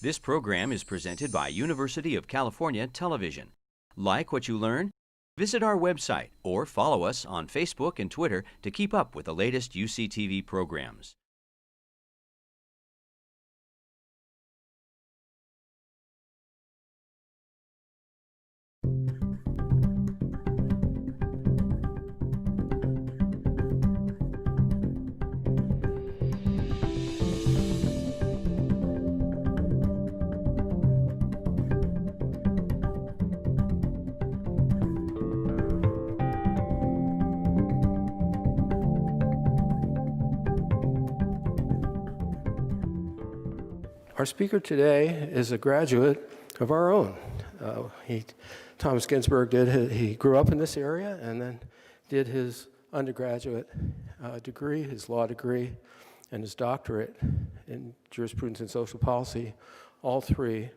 This program is presented by University of California Television. Like what you learn? Visit our website or follow us on Facebook and Twitter to keep up with the latest UCTV programs. Our speaker today is a graduate of our own. Thomas Ginsburg he grew up in this area and then did his undergraduate degree, his law degree, and his doctorate in jurisprudence and social policy, all three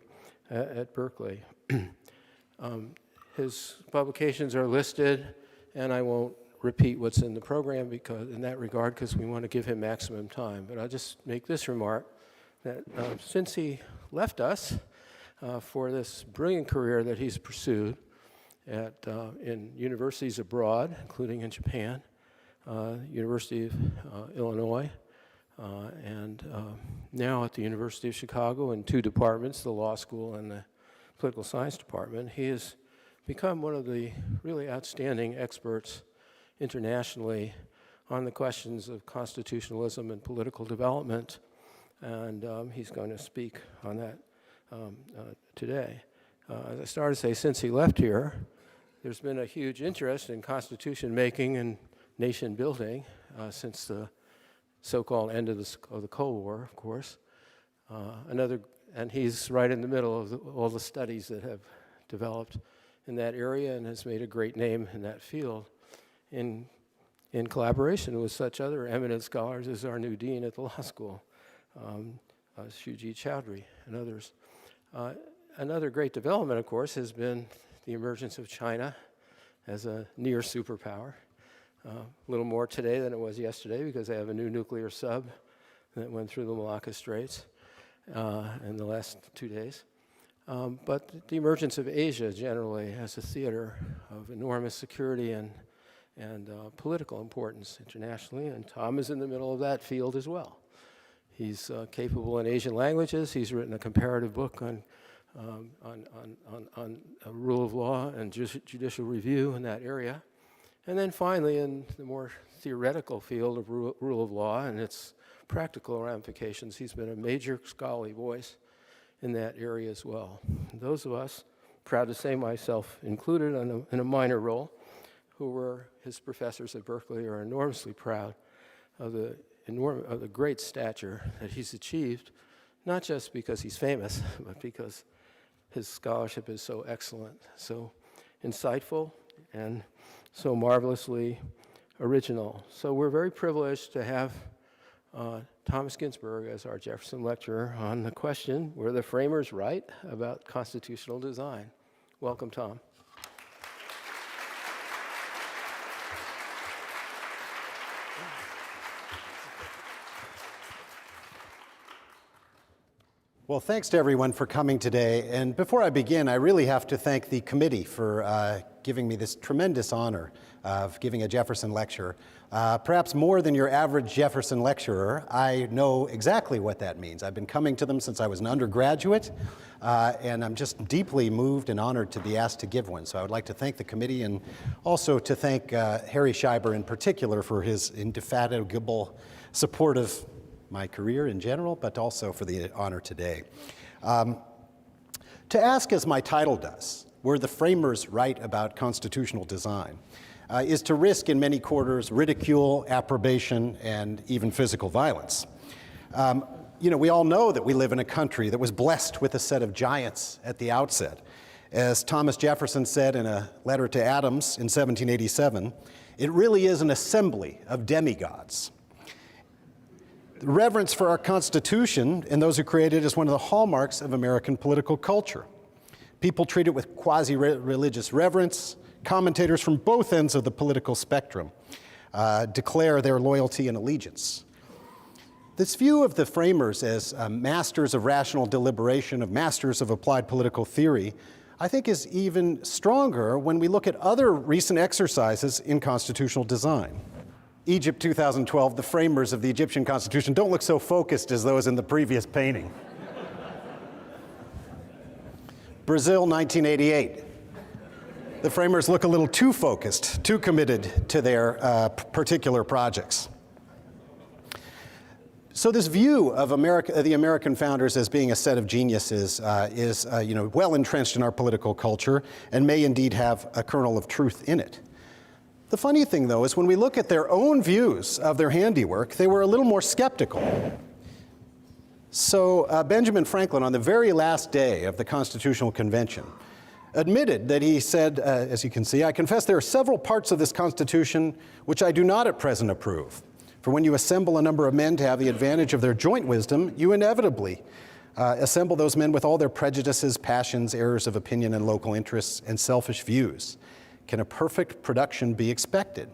at Berkeley. His publications are listed, and I won't repeat what's in the program in that regard because we want to give him maximum time. But I'll just make this remark that since he left us for this brilliant career that he's pursued in universities abroad, including in Japan, University of Illinois, and now at the University of Chicago in two departments, the law school and the political science department, he has become one of the really outstanding experts internationally on the questions of constitutionalism and political development. And he's going to speak on that today. As I started to say, since he left here, there's been a huge interest in constitution making and nation building since the so-called end of the Cold War, of course. And he's right in the middle of all the studies that have developed in that area and has made a great name in that field in collaboration with such other eminent scholars as our new dean at the law school. Shuji Chowdhury and others. Another great development, of course, has been the emergence of China as a near superpower. A little more today than it was yesterday because they have a new nuclear sub that went through the Malacca Straits in the last 2 days. But the emergence of Asia generally as a theater of enormous security and political importance internationally, and Tom is in the middle of that field as well. He's capable in Asian languages. He's written a comparative book on rule of law and judicial review in that area. And then finally, in the more theoretical field of rule of law and its practical ramifications, he's been a major scholarly voice in that area as well. And those of us, proud to say myself included in a minor role, who were his professors at Berkeley, are enormously proud of the great stature that he's achieved, not just because he's famous, but because his scholarship is so excellent, so insightful, and so marvelously original. So we're very privileged to have Thomas Ginsburg as our Jefferson lecturer on the question, were the framers right about constitutional design? Welcome, Tom. Well, thanks to everyone for coming today. And before I begin, I really have to thank the committee for giving me this tremendous honor of giving a Jefferson lecture. Perhaps more than your average Jefferson lecturer, I know exactly what that means. I've been coming to them since I was an undergraduate, and I'm just deeply moved and honored to be asked to give one. So I would like to thank the committee and also to thank Harry Scheiber in particular for his indefatigable support of my career in general, but also for the honor today. To ask, as my title does, were the framers right about constitutional design, is to risk in many quarters ridicule, approbation, and even physical violence. We all know that we live in a country that was blessed with a set of giants at the outset. As Thomas Jefferson said in a letter to Adams in 1787, it really is an assembly of demigods. The reverence for our Constitution and those who created it is one of the hallmarks of American political culture. People treat it with quasi-religious reverence. Commentators from both ends of the political spectrum declare their loyalty and allegiance. This view of the framers as masters of rational deliberation, of masters of applied political theory, I think is even stronger when we look at other recent exercises in constitutional design. Egypt 2012, the framers of the Egyptian constitution don't look so focused as those in the previous painting. Brazil 1988. The framers look a little too focused, too committed to their particular projects. So this view of the American founders as being a set of geniuses is well entrenched in our political culture and may indeed have a kernel of truth in it. The funny thing, though, is when we look at their own views of their handiwork, they were a little more skeptical. So Benjamin Franklin, on the very last day of the Constitutional Convention, admitted that he said, as you can see, "I confess there are several parts of this Constitution which I do not at present approve. For when you assemble a number of men to have the advantage of their joint wisdom, you inevitably assemble those men with all their prejudices, passions, errors of opinion, and local interests, and selfish views. Can a perfect production be expected?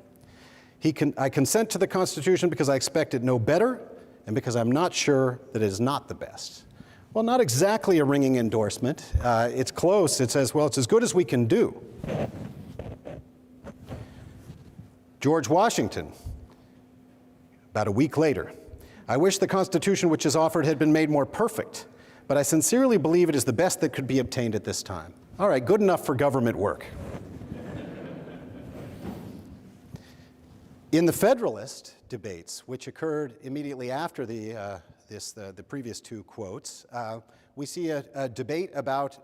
I consent to the Constitution because I expect it no better, and because I'm not sure that it is not the best." Well, not exactly a ringing endorsement. It's close. It says, well, it's as good as we can do. George Washington, about a week later, "I wish the Constitution which is offered had been made more perfect, but I sincerely believe it is the best that could be obtained at this time." All right, good enough for government work. In the Federalist debates, which occurred immediately after the previous two quotes, we see a debate about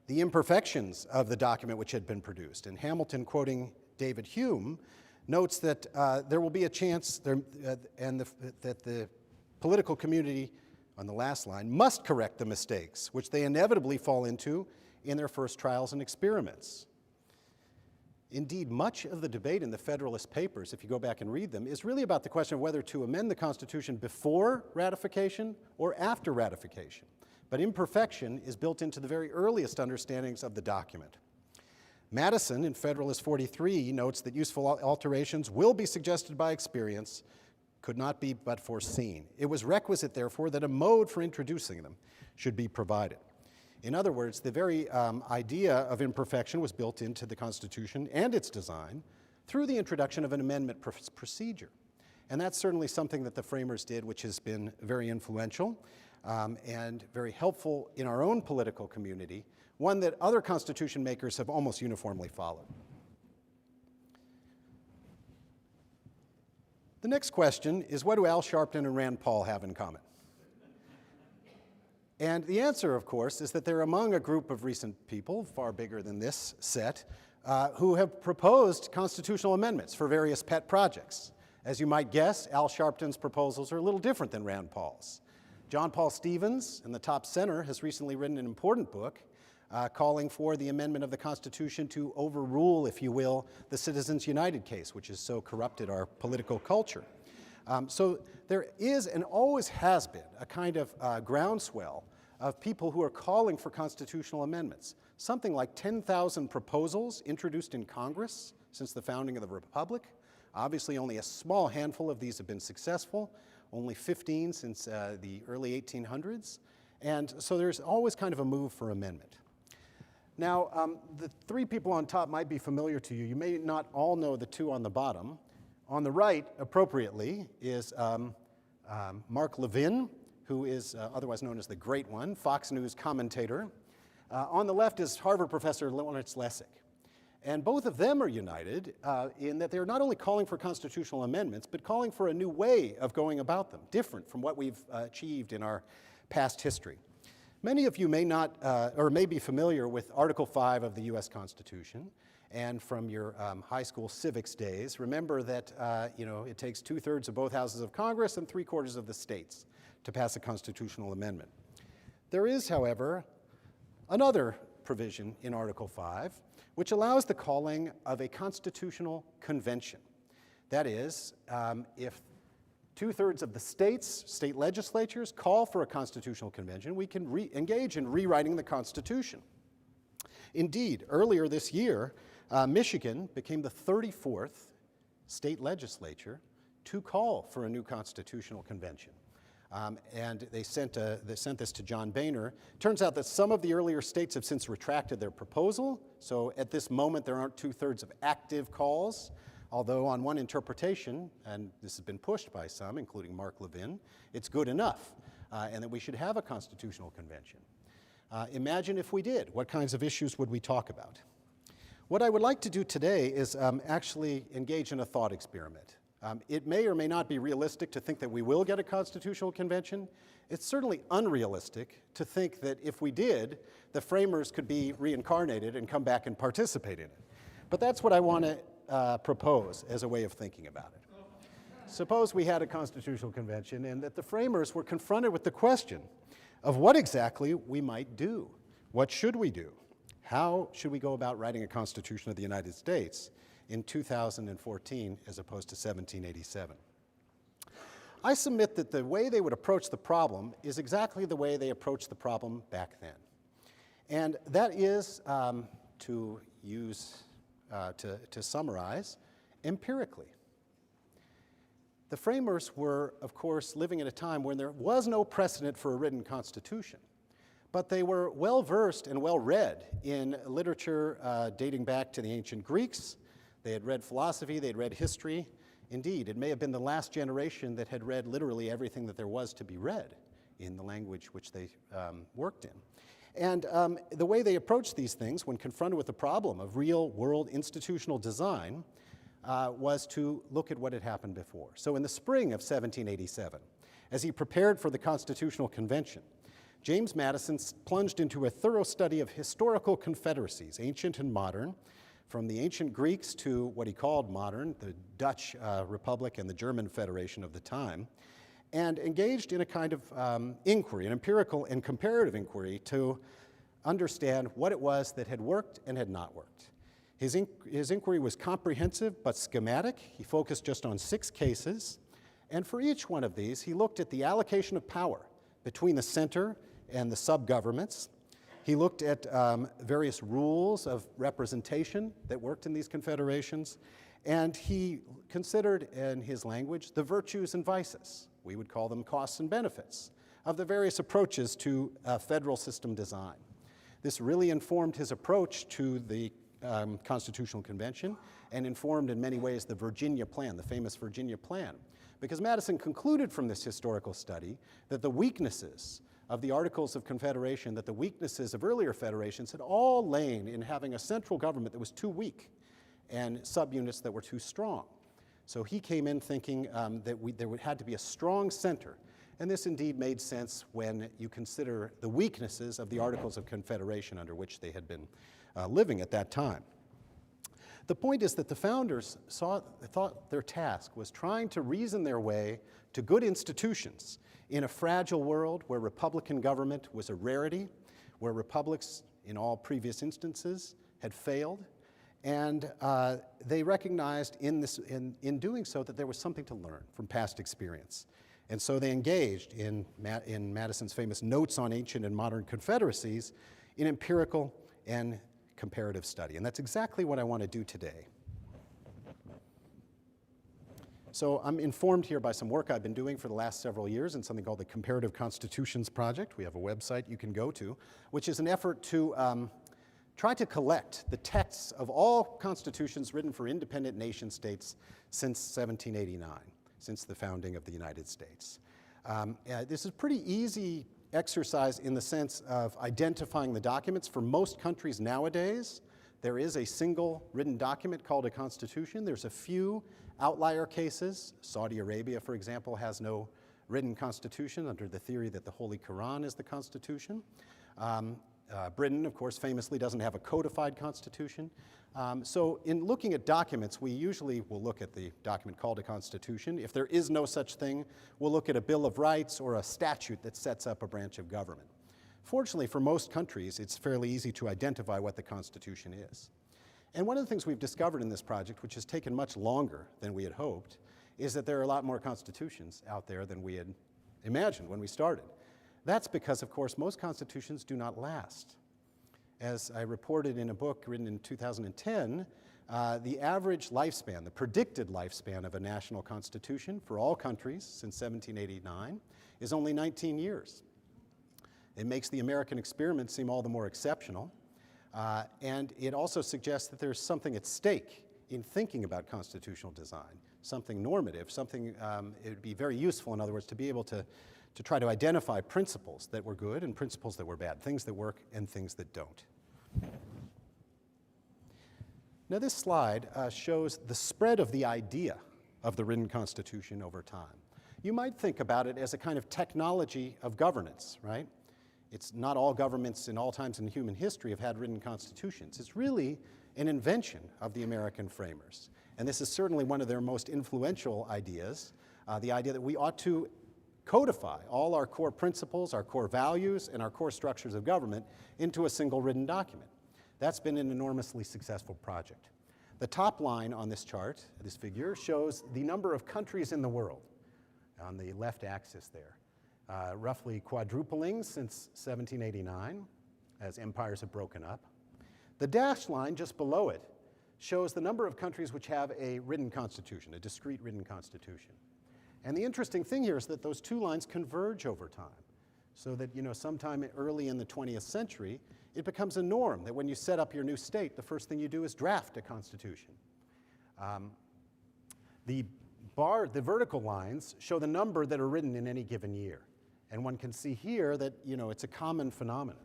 the imperfections of the document which had been produced. And Hamilton, quoting David Hume, notes that there will be a chance that the political community, on the last line, must correct the mistakes which they inevitably fall into in their first trials and experiments. Indeed, much of the debate in the Federalist Papers, if you go back and read them, is really about the question of whether to amend the Constitution before ratification or after ratification. But imperfection is built into the very earliest understandings of the document. Madison, in Federalist 43, notes that useful alterations will be suggested by experience, could not be but foreseen. It was requisite, therefore, that a mode for introducing them should be provided. In other words, the very idea of imperfection was built into the Constitution and its design through the introduction of an amendment procedure. And that's certainly something that the framers did, which has been very influential and very helpful in our own political community, one that other constitution makers have almost uniformly followed. The next question is, what do Al Sharpton and Rand Paul have in common? And the answer, of course, is that they're among a group of recent people, far bigger than this set, who have proposed constitutional amendments for various pet projects. As you might guess, Al Sharpton's proposals are a little different than Rand Paul's. John Paul Stevens, in the top center, has recently written an important book calling for the amendment of the Constitution to overrule, if you will, the Citizens United case, which has so corrupted our political culture. So there is and always has been a kind of groundswell of people who are calling for constitutional amendments. Something like 10,000 proposals introduced in Congress since the founding of the Republic. Obviously, only a small handful of these have been successful, only 15 since the early 1800s. And so there's always kind of a move for amendment. Now, the three people on top might be familiar to you. You may not all know the two on the bottom. On the right, appropriately, is Mark Levin, who is otherwise known as the Great One, Fox News commentator. On the left is Harvard professor Lawrence Lessig. And both of them are united in that they're not only calling for constitutional amendments, but calling for a new way of going about them, different from what we've achieved in our past history. Many of you may not, or may be familiar with Article 5 of the US Constitution. And from your high school civics days, remember that it takes 2/3 of both houses of Congress and 3/4 of the states to pass a constitutional amendment. There is, however, another provision in Article 5 which allows the calling of a constitutional convention. That is, if 2/3 of the state legislatures call for a constitutional convention, we can engage in rewriting the Constitution. Indeed, earlier this year, Michigan became the 34th state legislature to call for a new constitutional convention. And they sent this to John Boehner. Turns out that some of the earlier states have since retracted their proposal. So at this moment, there aren't 2/3 of active calls. Although on one interpretation, and this has been pushed by some, including Mark Levin, it's good enough, and that we should have a constitutional convention. Imagine if we did. What kinds of issues would we talk about? What I would like to do today is actually engage in a thought experiment. It may or may not be realistic to think that we will get a constitutional convention. It's certainly unrealistic to think that if we did, the framers could be reincarnated and come back and participate in it. But that's what I want to propose as a way of thinking about it. Suppose we had a constitutional convention and that the framers were confronted with the question of what exactly we might do. What should we do? How should we go about writing a Constitution of the United States in 2014 as opposed to 1787? I submit that the way they would approach the problem is exactly the way they approached the problem back then. And that is, to summarize, empirically. The framers were, of course, living at a time when there was no precedent for a written constitution, but they were well-versed and well-read in literature dating back to the ancient Greeks. They had read philosophy, they had read history. Indeed, it may have been the last generation that had read literally everything that there was to be read in the language which they worked in. And the way they approached these things when confronted with the problem of real-world institutional design was to look at what had happened before. So in the spring of 1787, as he prepared for the Constitutional Convention, James Madison plunged into a thorough study of historical confederacies, ancient and modern, from the ancient Greeks to what he called modern, the Dutch Republic and the German Federation of the time, and engaged in a kind of inquiry, an empirical and comparative inquiry to understand what it was that had worked and had not worked. His inquiry was comprehensive but schematic. He focused just on 6 cases, and for each one of these, he looked at the allocation of power between the center and the sub-governments. He looked at various rules of representation that worked in these confederations, and he considered, in his language, the virtues and vices, we would call them costs and benefits, of the various approaches to federal system design. This really informed his approach to the Constitutional Convention and informed in many ways the Virginia Plan, the famous Virginia Plan, because Madison concluded from this historical study that the weaknesses of the Articles of Confederation, that the weaknesses of earlier federations had all lain in having a central government that was too weak and subunits that were too strong. So he came in thinking that there had to be a strong center, and this indeed made sense when you consider the weaknesses of the Articles of Confederation under which they had been living at that time. The point is that the founders thought their task was trying to reason their way to good institutions in a fragile world where Republican government was a rarity, where republics in all previous instances had failed, and they recognized in doing so that there was something to learn from past experience. And so they engaged in Madison's famous Notes on Ancient and Modern Confederacies in empirical and comparative study. And that's exactly what I want to do today. So I'm informed here by some work I've been doing for the last several years in something called the Comparative Constitutions Project. We have a website you can go to, which is an effort to try to collect the texts of all constitutions written for independent nation states since 1789, since the founding of the United States. This is a pretty easy exercise in the sense of identifying the documents. For most countries nowadays, there is a single written document called a constitution. There's a few outlier cases. Saudi Arabia, for example, has no written constitution under the theory that the Holy Quran is the constitution. Britain, of course, famously doesn't have a codified constitution. So in looking at documents, we usually will look at the document called a constitution. If there is no such thing, we'll look at a Bill of Rights or a statute that sets up a branch of government. Fortunately, for most countries, it's fairly easy to identify what the Constitution is. And one of the things we've discovered in this project, which has taken much longer than we had hoped, is that there are a lot more constitutions out there than we had imagined when we started. That's because, of course, most constitutions do not last. As I reported in a book written in 2010, the average lifespan, the predicted lifespan of a national constitution for all countries since 1789 is only 19 years. It makes the American experiment seem all the more exceptional, and it also suggests that there's something at stake in thinking about constitutional design, something normative, something it would be very useful, in other words, to be able to try to identify principles that were good and principles that were bad, things that work and things that don't. Now this slide shows the spread of the idea of the written constitution over time. You might think about it as a kind of technology of governance, right? It's not all governments in all times in human history have had written constitutions. It's really an invention of the American framers. And this is certainly one of their most influential ideas, the idea that we ought to codify all our core principles, our core values, and our core structures of government into a single written document. That's been an enormously successful project. The top line on this chart, this figure, shows the number of countries in the world on the left axis there, roughly quadrupling since 1789 as empires have broken up. The dashed line just below it shows the number of countries which have a written constitution, a discrete written constitution. And the interesting thing here is that those two lines converge over time, so that, sometime early in the 20th century, it becomes a norm that when you set up your new state, the first thing you do is draft a constitution. The vertical lines show the number that are written in any given year. And one can see here that, it's a common phenomenon.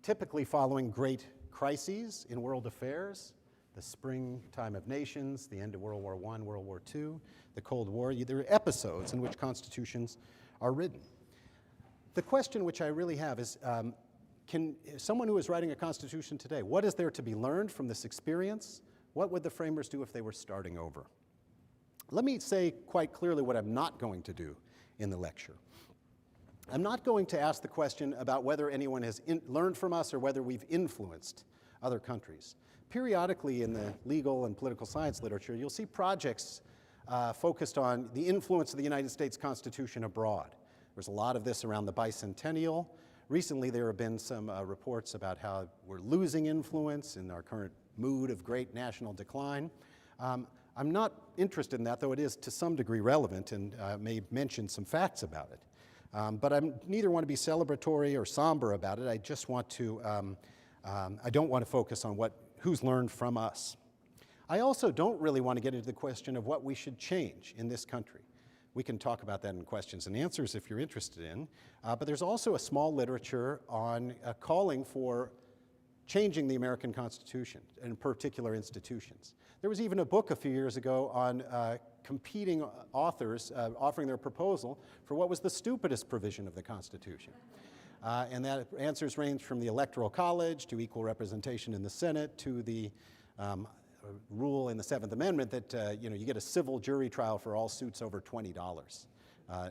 Typically following great crises in world affairs, the springtime of nations, the end of World War I, World War II, the Cold War, there are episodes in which constitutions are written. The question which I really have is, can someone who is writing a constitution today, what is there to be learned from this experience? What would the framers do if they were starting over? Let me say quite clearly what I'm not going to do in the lecture. I'm not going to ask the question about whether anyone has learned from us or whether we've influenced other countries. Periodically in the legal and political science literature, you'll see projects focused on the influence of the United States Constitution abroad. There's a lot of this around the bicentennial. Recently, there have been some reports about how we're losing influence in our current mood of great national decline. I'm not interested in that, though it is to some degree relevant and may mention some facts about it. But I neither want to be celebratory or somber about it. I just want to, I don't want to focus on who's learned from us. I also don't really want to get into the question of what we should change in this country. We can talk about that in questions and answers if you're interested in. But there's also a small literature on calling for changing the American Constitution, in particular institutions. There was even a book a few years ago on competing authors offering their proposal for what was the stupidest provision of the Constitution. And that answers range from the Electoral College to equal representation in the Senate to the rule in the Seventh Amendment that you get a civil jury trial for all suits over $20.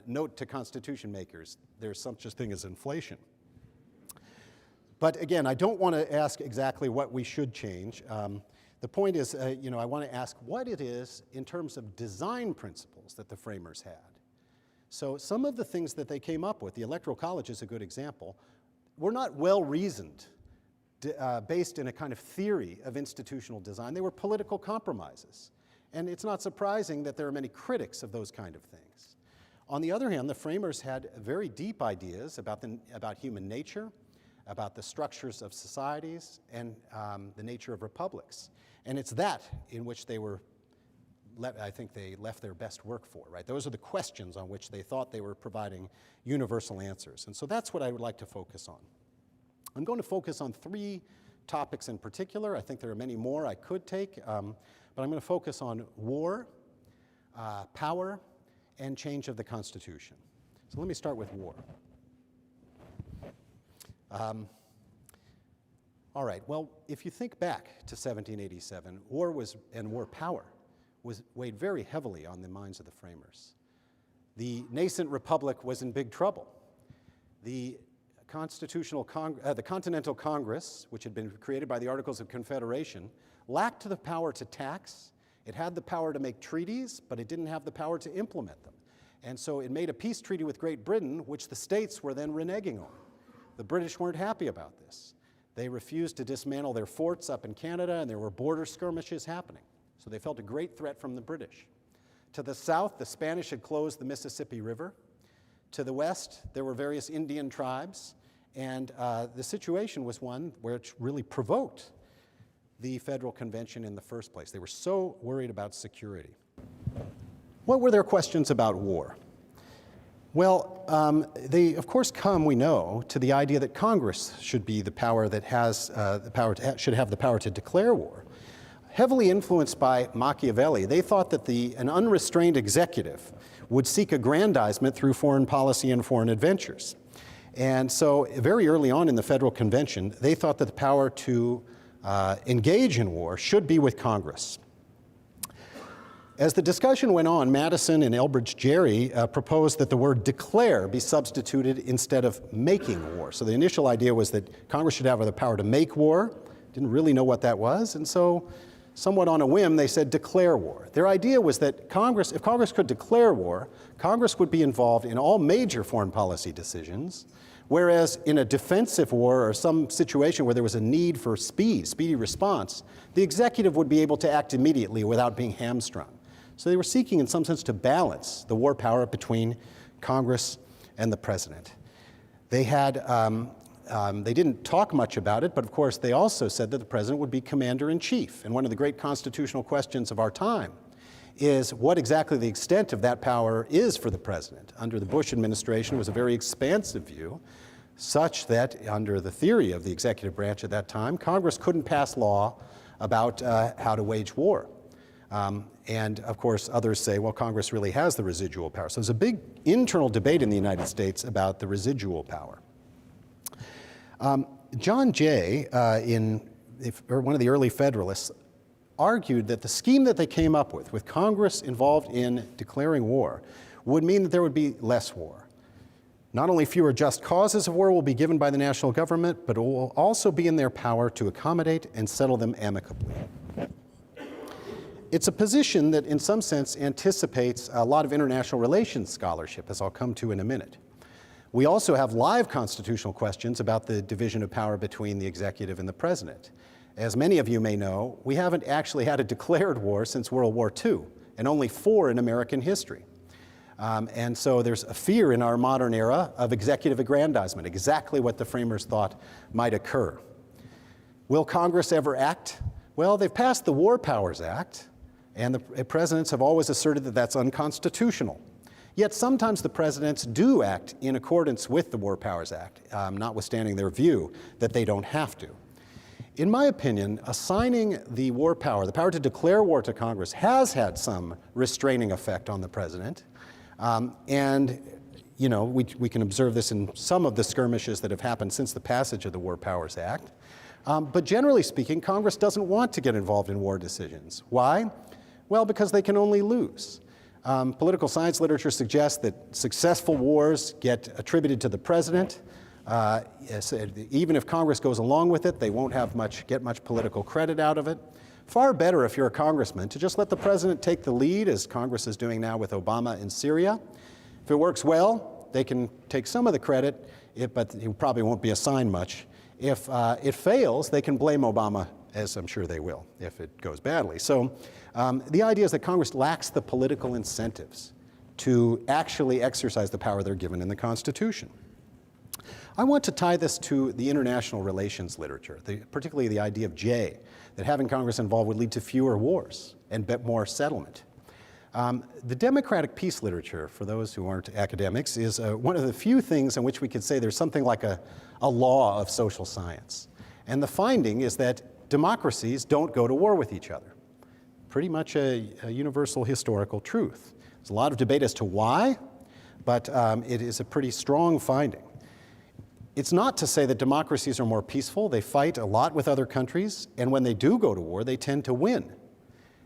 Note to Constitution makers, there's such a thing as inflation. But again, I don't want to ask exactly what we should change. The point is, I want to ask what it is in terms of design principles that the framers had. So some of the things that they came up with, the Electoral College is a good example, were not well-reasoned, based in a kind of theory of institutional design. They were political compromises. And it's not surprising that there are many critics of those kind of things. On the other hand, the framers had very deep ideas about human nature, about the structures of societies, and the nature of republics. And it's that in which I think they left their best work for, right? Those are the questions on which they thought they were providing universal answers. And so that's what I would like to focus on. I'm going to focus on 3 topics in particular. I think there are many more I could take, but I'm going to focus on war, power, and change of the Constitution. So let me start with war. All right, well, if you think back to 1787, war power weighed very heavily on the minds of the framers. The nascent republic was in big trouble. The Continental Congress, which had been created by the Articles of Confederation, lacked the power to tax. It had the power to make treaties, but it didn't have the power to implement them. And so it made a peace treaty with Great Britain, which the states were then reneging on. The British weren't happy about this. They refused to dismantle their forts up in Canada, and there were border skirmishes happening. So they felt a great threat from the British. To the south, the Spanish had closed the Mississippi River. To the west, there were various Indian tribes, and the situation was one which really provoked the Federal Convention in the first place. They were so worried about security. What were their questions about war? Well, they, of course, come, we know, to the idea that Congress should be the power that has should have the power to declare war. Heavily influenced by Machiavelli, they thought that an unrestrained executive would seek aggrandizement through foreign policy and foreign adventures. And so very early on in the Federal Convention, they thought that the power to engage in war should be with Congress. As the discussion went on, Madison and Elbridge Gerry proposed that the word declare be substituted instead of making war. So the initial idea was that Congress should have the power to make war. Didn't really know what that was, and so somewhat on a whim, they said declare war. Their idea was that if Congress could declare war, Congress would be involved in all major foreign policy decisions, whereas in a defensive war or some situation where there was a need for speedy response, the executive would be able to act immediately without being hamstrung. So they were seeking, in some sense, to balance the war power between Congress and the president. They didn't talk much about it, but of course they also said that the president would be commander-in-chief. And one of the great constitutional questions of our time is what exactly the extent of that power is for the president. Under the Bush administration, it was a very expansive view, such that under the theory of the executive branch at that time, Congress couldn't pass law about how to wage war. And of course, others say, well, Congress really has the residual power. So there's a big internal debate in the United States about the residual power. John Jay, one of the early Federalists, argued that the scheme that they came up with Congress involved in declaring war, would mean that there would be less war. Not only fewer just causes of war will be given by the national government, but it will also be in their power to accommodate and settle them amicably. It's a position that in some sense anticipates a lot of international relations scholarship, as I'll come to in a minute. We also have live constitutional questions about the division of power between the executive and the president. As many of you may know, we haven't actually had a declared war since World War II, and only 4 in American history. And so there's a fear in our modern era of executive aggrandizement, exactly what the framers thought might occur. Will Congress ever act? Well, they've passed the War Powers Act, and the presidents have always asserted that that's unconstitutional. Yet sometimes the presidents do act in accordance with the War Powers Act, notwithstanding their view that they don't have to. In my opinion, assigning the war power, the power to declare war to Congress, has had some restraining effect on the president. And you know, we can observe this in some of the skirmishes that have happened since the passage of the War Powers Act. But generally speaking, Congress doesn't want to get involved in war decisions. Why? Well, because they can only lose. Political science literature suggests that successful wars get attributed to the president. Even if Congress goes along with it, they won't get much political credit out of it. Far better, if you're a congressman, to just let the president take the lead, as Congress is doing now with Obama in Syria. If it works well, they can take some of the credit, but he probably won't be assigned much. If it fails, they can blame Obama, as I'm sure they will, if it goes badly. So the idea is that Congress lacks the political incentives to actually exercise the power they're given in the Constitution. I want to tie this to the international relations literature, particularly the idea of Jay, that having Congress involved would lead to fewer wars and more settlement. The democratic peace literature, for those who aren't academics, is one of the few things in which we could say there's something like a law of social science. And the finding is that democracies don't go to war with each other. Pretty much a universal historical truth. There's a lot of debate as to why, but it is a pretty strong finding. It's not to say that democracies are more peaceful. They fight a lot with other countries, and when they do go to war, they tend to win.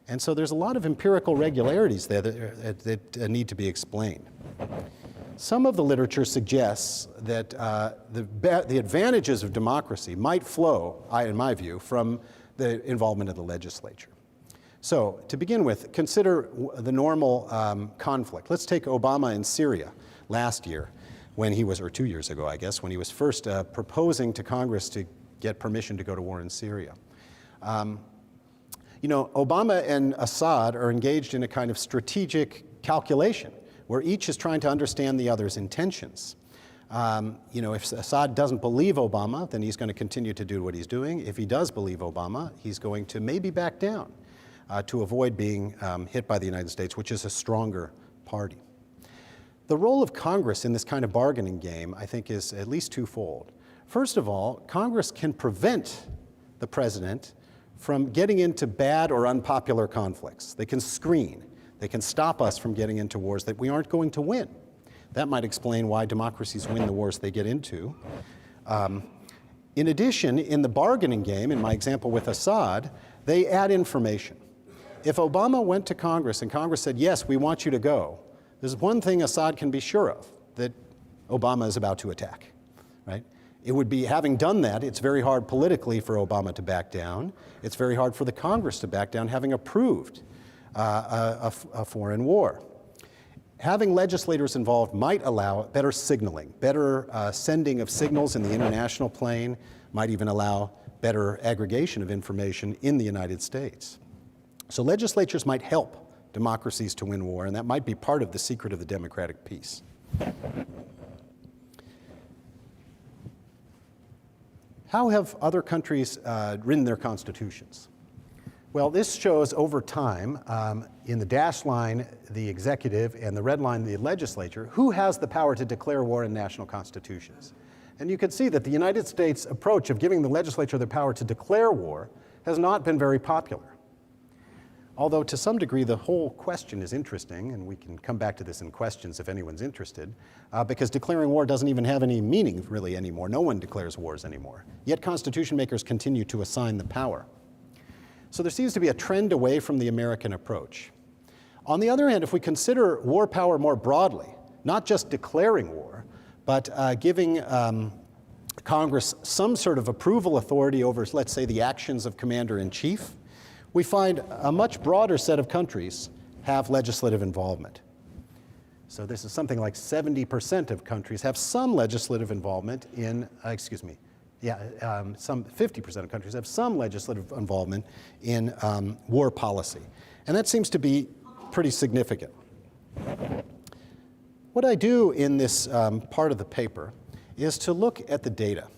And so there's a lot of empirical regularities there that need to be explained. Some of the literature suggests that the advantages of democracy might flow, in my view, from the involvement of the legislature. So to begin with, consider the normal conflict. Let's take Obama in Syria last year, when he was, or 2 years ago, I guess, when he was first proposing to Congress to get permission to go to war in Syria. You know, Obama and Assad are engaged in a kind of strategic calculation where each is trying to understand the other's intentions. You know, if Assad doesn't believe Obama, then he's going to continue to do what he's doing. If he does believe Obama, he's going to maybe back down to avoid being hit by the United States, which is a stronger party. The role of Congress in this kind of bargaining game, I think, is at least twofold. First of all, Congress can prevent the president from getting into bad or unpopular conflicts. They can screen. They can stop us from getting into wars that we aren't going to win. That might explain why democracies win the wars they get into. In addition, in the bargaining game, in my example with Assad, they add information. If Obama went to Congress and Congress said, yes, we want you to go, there's one thing Assad can be sure of, that Obama is about to attack, right? It would be, having done that, it's very hard politically for Obama to back down. It's very hard for the Congress to back down, having approved a foreign war. Having legislators involved might allow better signaling, better sending of signals in the international plane, might even allow better aggregation of information in the United States. So legislatures might help democracies to win war, and that might be part of the secret of the democratic peace. How have other countries written their constitutions? Well, this shows over time, in the dashed line, the executive, and the red line, the legislature, who has the power to declare war in national constitutions. And you can see that the United States approach of giving the legislature the power to declare war has not been very popular. Although to some degree the whole question is interesting, and we can come back to this in questions if anyone's interested, because declaring war doesn't even have any meaning really anymore. No one declares wars anymore. Yet constitution makers continue to assign the power. So there seems to be a trend away from the American approach. On the other hand, if we consider war power more broadly, not just declaring war, but giving Congress some sort of approval authority over, let's say, the actions of commander-in-chief, we find a much broader set of countries have legislative involvement. So this is something like 70% of countries have some legislative involvement in, some 50% of countries have some legislative involvement in war policy. And that seems to be pretty significant. What I do in this part of the paper is to look at the data.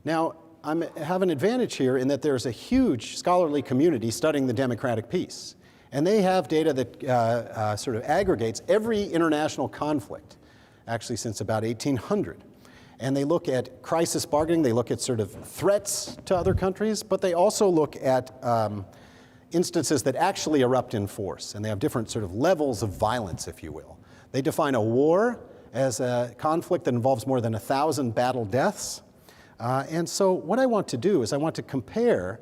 Now, I have an advantage here in that there's a huge scholarly community studying the democratic peace. And they have data that sort of aggregates every international conflict, actually since about 1800. And they look at crisis bargaining, they look at sort of threats to other countries, but they also look at instances that actually erupt in force. And they have different sort of levels of violence, if you will. They define a war as a conflict that involves more than 1,000 battle deaths. And so what I want to do is I want to compare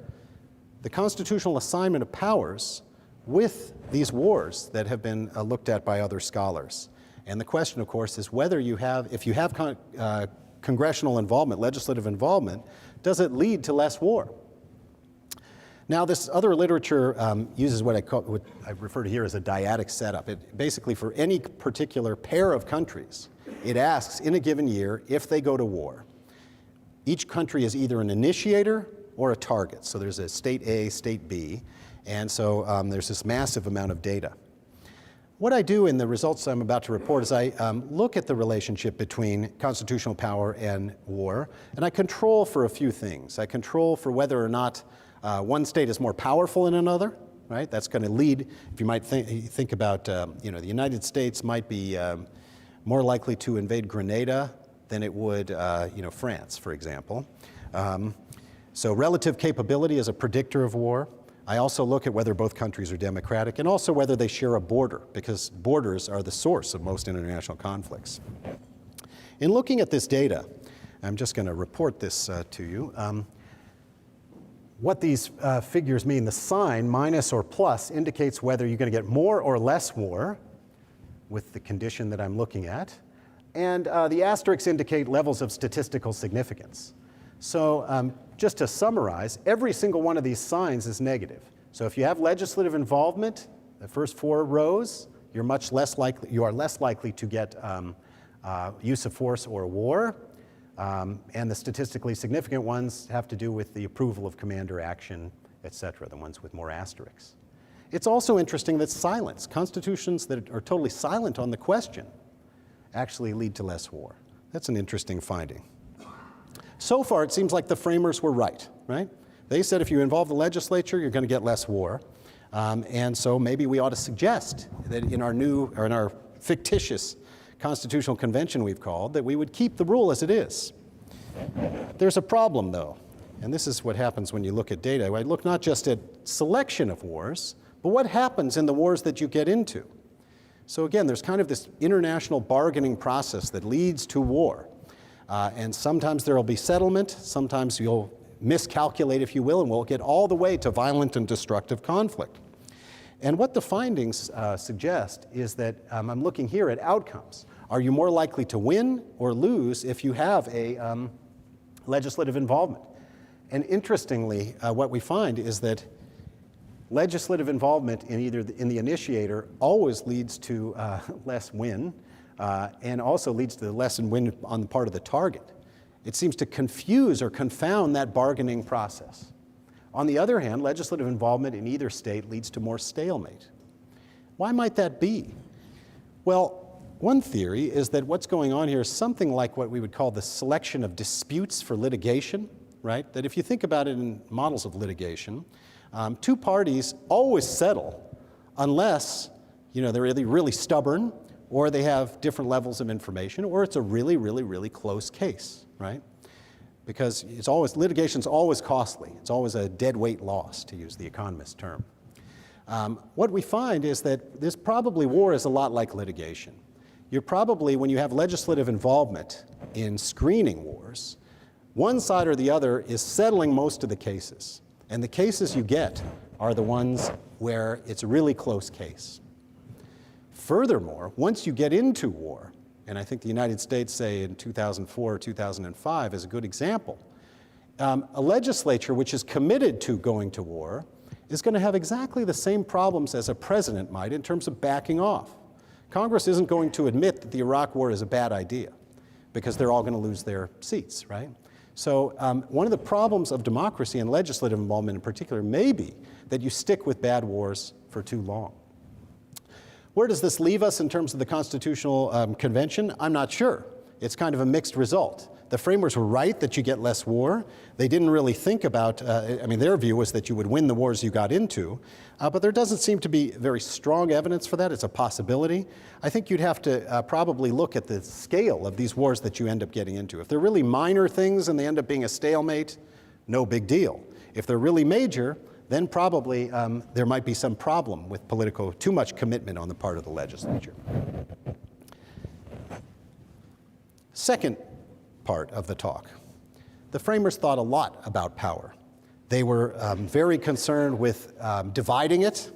the constitutional assignment of powers with these wars that have been looked at by other scholars. And the question, of course, is whether you have, if you have congressional involvement, legislative involvement, does it lead to less war? Now, this other literature uses what I refer to here as a dyadic setup. It basically, for any particular pair of countries, it asks in a given year if they go to war. Each country is either an initiator or a target. So there's a state A, state B, and so there's this massive amount of data. What I do in the results I'm about to report is I look at the relationship between constitutional power and war, and I control for a few things. I control for whether or not one state is more powerful than another, right? That's going to lead, if you might think about, the United States might be more likely to invade Grenada than it would, France, for example. So relative capability is a predictor of war. I also look at whether both countries are democratic and also whether they share a border, because borders are the source of most international conflicts. In looking at this data, I'm just going to report this to you. What these figures mean, the sign, minus or plus, indicates whether you're going to get more or less war with the condition that I'm looking at. And the asterisks indicate levels of statistical significance. So just to summarize, every single one of these signs is negative. So if you have legislative involvement, the first 4 rows, you are less likely to get use of force or war. And the statistically significant ones have to do with the approval of commander action, et cetera, the ones with more asterisks. It's also interesting that silence, constitutions that are totally silent on the question, actually lead to less war. That's an interesting finding. So far, it seems like the framers were right? They said if you involve the legislature, you're going to get less war. And so maybe we ought to suggest that in our fictitious constitutional convention we've called, that we would keep the rule as it is. There's a problem, though, and this is what happens when you look at data. I look not just at selection of wars, but what happens in the wars that you get into. So again, there's kind of this international bargaining process that leads to war. And sometimes there will be settlement, sometimes you'll miscalculate, if you will, and we'll get all the way to violent and destructive conflict. And what the findings suggest is that I'm looking here at outcomes. Are you more likely to win or lose if you have a legislative involvement? And interestingly, what we find is that legislative involvement in the initiator always leads to less win, and also leads to less win on the part of the target. It seems to confuse or confound that bargaining process. On the other hand, legislative involvement in either state leads to more stalemate. Why might that be? Well, one theory is that what's going on here is something like what we would call the selection of disputes for litigation, right? That if you think about it in models of litigation, two parties always settle unless, they're really stubborn, or they have different levels of information, or it's a really close case, right? Because litigation's always costly. It's always a dead weight loss, to use the economist's term. What we find is that war is a lot like litigation. You're probably, when you have legislative involvement in screening wars, one side or the other is settling most of the cases. And the cases you get are the ones where it's a really close case. Furthermore, once you get into war, and I think the United States, say in 2004 or 2005 is a good example, a legislature which is committed to going to war is going to have exactly the same problems as a president might in terms of backing off. Congress isn't going to admit that the Iraq War is a bad idea because they're all going to lose their seats, right? So one of the problems of democracy and legislative involvement in particular may be that you stick with bad wars for too long. Where does this leave us in terms of the Constitutional Convention? I'm not sure. It's kind of a mixed result. The framers were right that you get less war. They didn't really think about, their view was that you would win the wars you got into, but there doesn't seem to be very strong evidence for that. It's a possibility. I think you'd have to probably look at the scale of these wars that you end up getting into. If they're really minor things and they end up being a stalemate, no big deal. If they're really major, then probably there might be some problem with too much commitment on the part of the legislature. Second part of the talk. The framers thought a lot about power. They were very concerned with dividing it.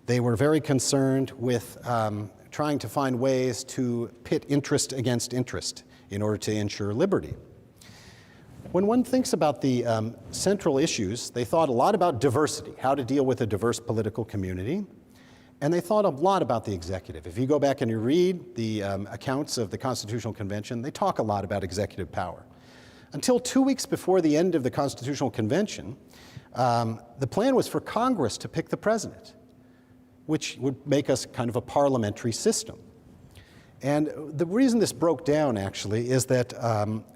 They were very concerned with trying to find ways to pit interest against interest in order to ensure liberty. When one thinks about the central issues, they thought a lot about diversity, how to deal with a diverse political community, and they thought a lot about the executive. If you go back and you read the accounts of the Constitutional Convention, they talk a lot about executive power. Until 2 weeks before the end of the Constitutional Convention, the plan was for Congress to pick the president, which would make us kind of a parliamentary system. And the reason this broke down, actually, is that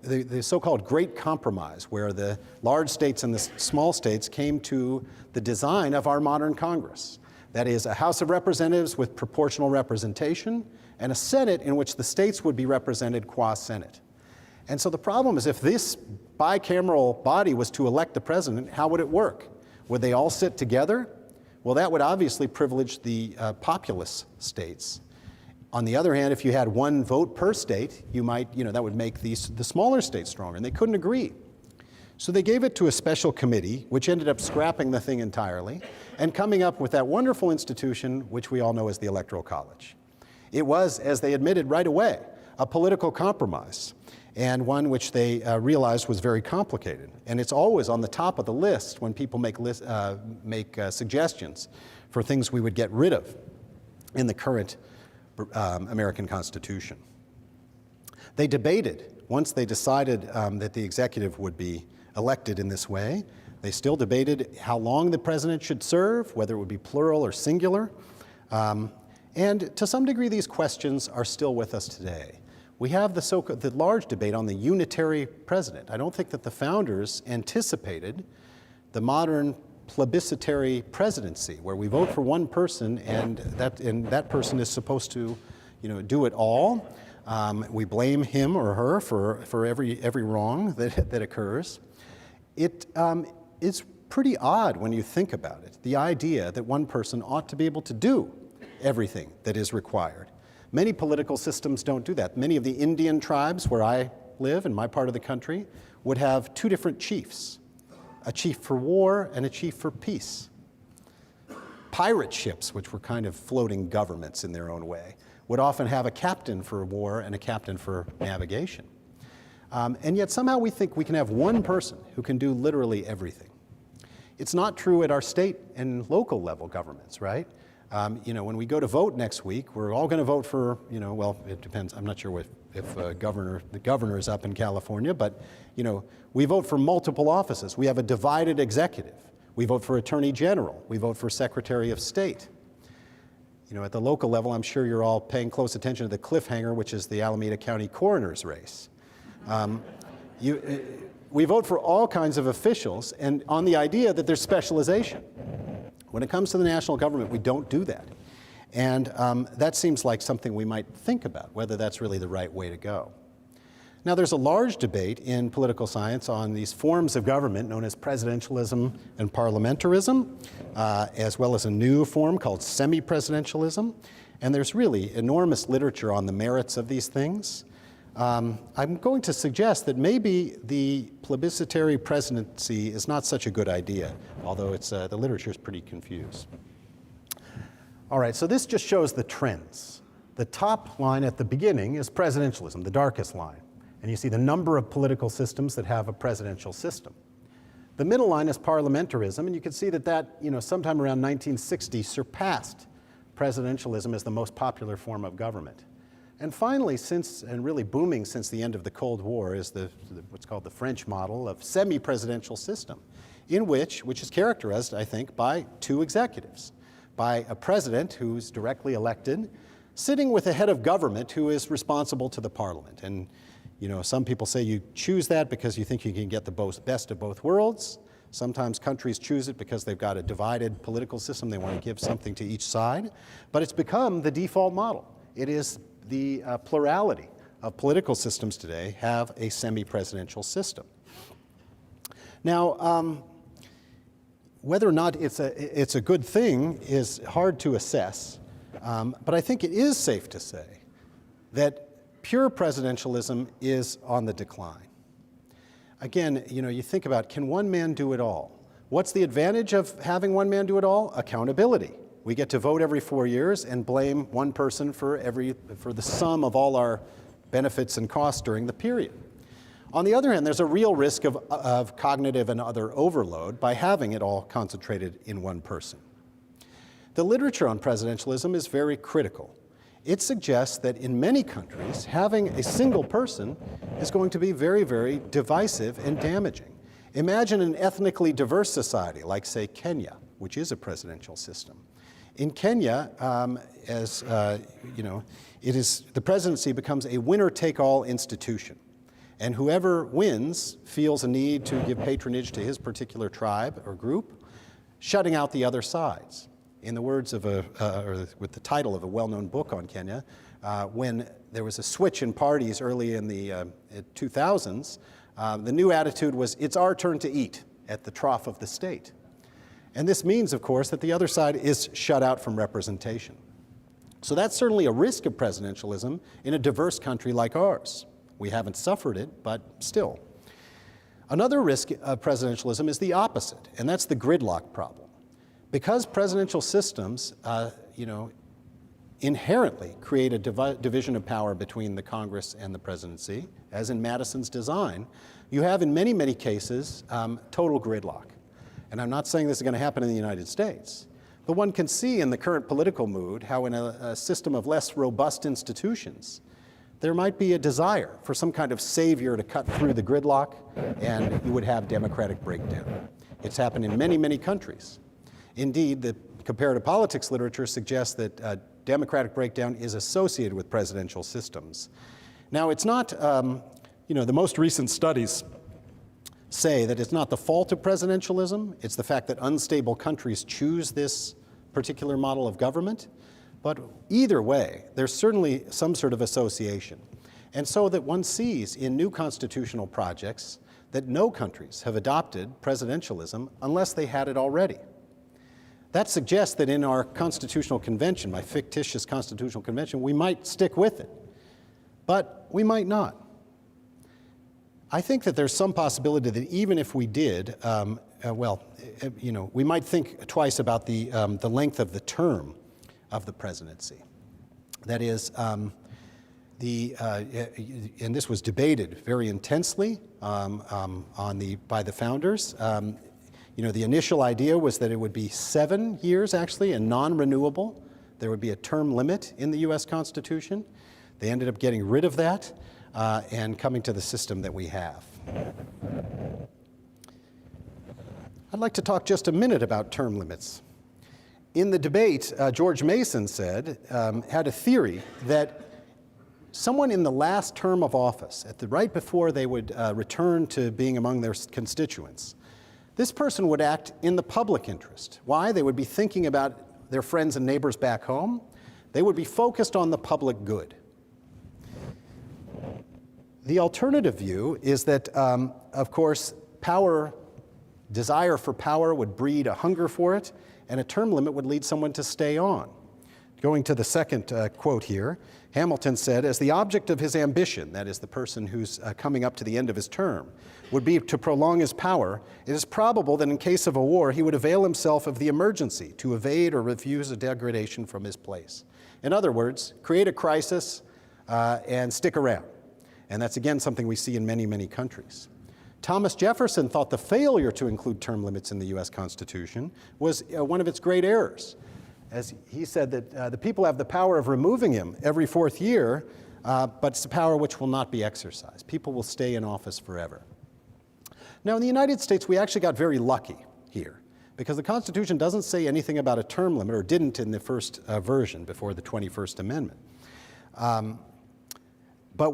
the so-called Great Compromise, where the large states and the small states came to the design of our modern Congress. That is, a House of Representatives with proportional representation, and a Senate in which the states would be represented qua Senate. And so the problem is, if this bicameral body was to elect the president, how would it work? Would they all sit together? Well, that would obviously privilege the populous states. On the other hand, if you had one vote per state, that would make the smaller states stronger, and they couldn't agree. So they gave it to a special committee, which ended up scrapping the thing entirely, and coming up with that wonderful institution, which we all know as the Electoral College. It was, as they admitted right away, a political compromise, and one which they realized was very complicated. And it's always on the top of the list when people make suggestions for things we would get rid of in the current American Constitution. They debated once they decided that the executive would be elected in this way, they still debated how long the president should serve, whether it would be plural or singular. And to some degree, these questions are still with us today. We have the large debate on the unitary president. I don't think that the founders anticipated the modern plebiscitary presidency, where we vote for one person and that person is supposed to, do it all. We blame him or her for every wrong that occurs. It is pretty odd when you think about it, the idea that one person ought to be able to do everything that is required. Many political systems don't do that. Many of the Indian tribes where I live, in my part of the country, would have two different chiefs, a chief for war and a chief for peace. Pirate ships, which were kind of floating governments in their own way, would often have a captain for war and a captain for navigation. And yet somehow we think we can have one person who can do literally everything. It's not true at our state and local level governments, right? When we go to vote next week, we're all going to vote for, well, it depends. I'm not sure if the governor is up in California, but, we vote for multiple offices. We have a divided executive. We vote for attorney general. We vote for secretary of state. At the local level, I'm sure you're all paying close attention to the cliffhanger, which is the Alameda County coroner's race. We vote for all kinds of officials and on the idea that there's specialization. When it comes to the national government, we don't do that. And that seems like something we might think about, whether that's really the right way to go. Now, there's a large debate in political science on these forms of government known as presidentialism and parliamentarism, as well as a new form called semi-presidentialism. And there's really enormous literature on the merits of these things. I'm going to suggest that maybe the plebiscitary presidency is not such a good idea, although the literature is pretty confused. All right, so this just shows the trends. The top line at the beginning is presidentialism, the darkest line. And you see the number of political systems that have a presidential system. The middle line is parliamentarism, and you can see that sometime around 1960 surpassed presidentialism as the most popular form of government. And finally, and really booming since the end of the Cold War, is what's called the French model of semi-presidential system, which is characterized, I think, by two executives, by a president who's directly elected, sitting with a head of government who is responsible to the parliament. And some people say you choose that because you think you can get the best of both worlds. Sometimes countries choose it because they've got a divided political system. They want to give something to each side. But it's become the default model. It is the plurality of political systems today have a semi-presidential system. Now, whether or not it's a good thing is hard to assess. But I think it is safe to say that pure presidentialism is on the decline. Again, you think about, can one man do it all? What's the advantage of having one man do it all? Accountability. We get to vote every 4 years and blame one person for the sum of all our benefits and costs during the period. On the other hand, there's a real risk of cognitive and other overload by having it all concentrated in one person. The literature on presidentialism is very critical. It suggests that in many countries, having a single person is going to be very, very divisive and damaging. Imagine an ethnically diverse society like, say, Kenya, which is a presidential system. In Kenya, the presidency becomes a winner-take-all institution. And whoever wins feels a need to give patronage to his particular tribe or group, shutting out the other sides. In the words of with the title of a well-known book on Kenya, when there was a switch in parties early in the 2000s, the new attitude was, it's our turn to eat at the trough of the state. And this means, of course, that the other side is shut out from representation. So that's certainly a risk of presidentialism in a diverse country like ours. We haven't suffered it, but still. Another risk of presidentialism is the opposite, and that's the gridlock problem. Because presidential systems, inherently create a division of power between the Congress and the presidency, as in Madison's design, you have in many, many cases total gridlock. And I'm not saying this is going to happen in the United States, but one can see in the current political mood how in a system of less robust institutions, there might be a desire for some kind of savior to cut through the gridlock, and you would have democratic breakdown. It's happened in many, many countries. Indeed, the comparative politics literature suggests that democratic breakdown is associated with presidential systems. Now, it's not, the most recent studies say that it's not the fault of presidentialism, it's the fact that unstable countries choose this particular model of government. But either way, there's certainly some sort of association. And so that one sees in new constitutional projects that no countries have adopted presidentialism unless they had it already. That suggests that in our constitutional convention, my fictitious constitutional convention, we might stick with it, but we might not. I think that there's some possibility that even if we did, we might think twice about the length of the term of the presidency. That is, and this was debated very intensely by the founders. The initial idea was that it would be 7 years, actually, and non-renewable. There would be a term limit in the US Constitution. They ended up getting rid of that and coming to the system that we have. I'd like to talk just a minute about term limits. In the debate, George Mason had a theory that someone in the last term of office, right before they would return to being among their constituents, this person would act in the public interest. Why? They would be thinking about their friends and neighbors back home. They would be focused on the public good. The alternative view is that, of course, desire for power would breed a hunger for it, and a term limit would lead someone to stay on. Going to the second quote here, Hamilton said, as the object of his ambition, that is the person who's coming up to the end of his term, would be to prolong his power, it is probable that in case of a war, he would avail himself of the emergency to evade or refuse a degradation from his place. In other words, create a crisis and stick around. And that's, again, something we see in many, many countries. Thomas Jefferson thought the failure to include term limits in the US Constitution was one of its great errors. As he said that the people have the power of removing him every 4th year, but it's a power which will not be exercised. People will stay in office forever. Now, in the United States, we actually got very lucky here, because the Constitution doesn't say anything about a term limit, or didn't in the first version before the 21st Amendment. But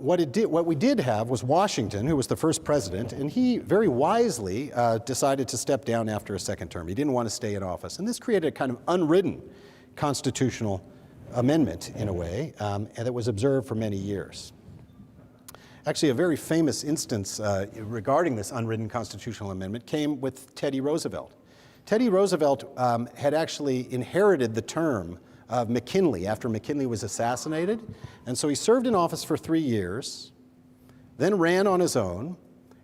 what we did have was Washington, who was the first president, and he very wisely decided to step down after a second term. He didn't want to stay in office. And this created a kind of unwritten constitutional amendment, in a way, and that was observed for many years. Actually, a very famous instance regarding this unwritten constitutional amendment came with Teddy Roosevelt. Teddy Roosevelt had actually inherited the term of McKinley after McKinley was assassinated. And so he served in office for 3 years, then ran on his own,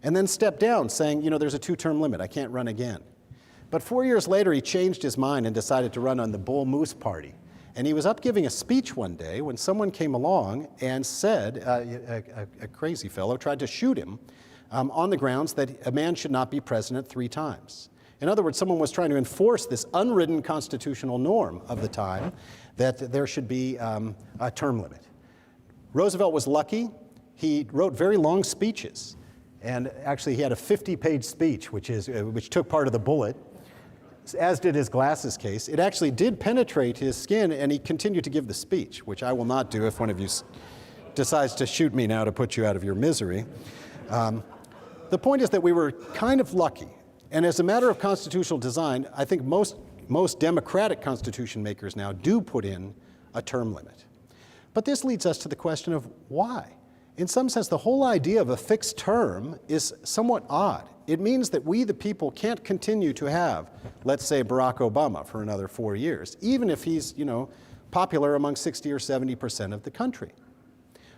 and then stepped down saying, there's a 2-term limit, I can't run again. But 4 years later, he changed his mind and decided to run on the Bull Moose Party. And he was up giving a speech one day when someone came along and said, a crazy fellow tried to shoot him on the grounds that a man should not be president 3 times. In other words, someone was trying to enforce this unwritten constitutional norm of the time that there should be a term limit. Roosevelt was lucky. He wrote very long speeches. And actually, he had a 50-page speech, which took part of the bullet, as did his glasses case. It actually did penetrate his skin, and he continued to give the speech, which I will not do if one of you decides to shoot me now to put you out of your misery. The point is that we were kind of lucky. And as a matter of constitutional design, I think most democratic constitution makers now do put in a term limit. But this leads us to the question of why. In some sense, the whole idea of a fixed term is somewhat odd. It means that we, the people, can't continue to have, let's say, Barack Obama for another 4 years, even if he's, popular among 60 or 70% of the country.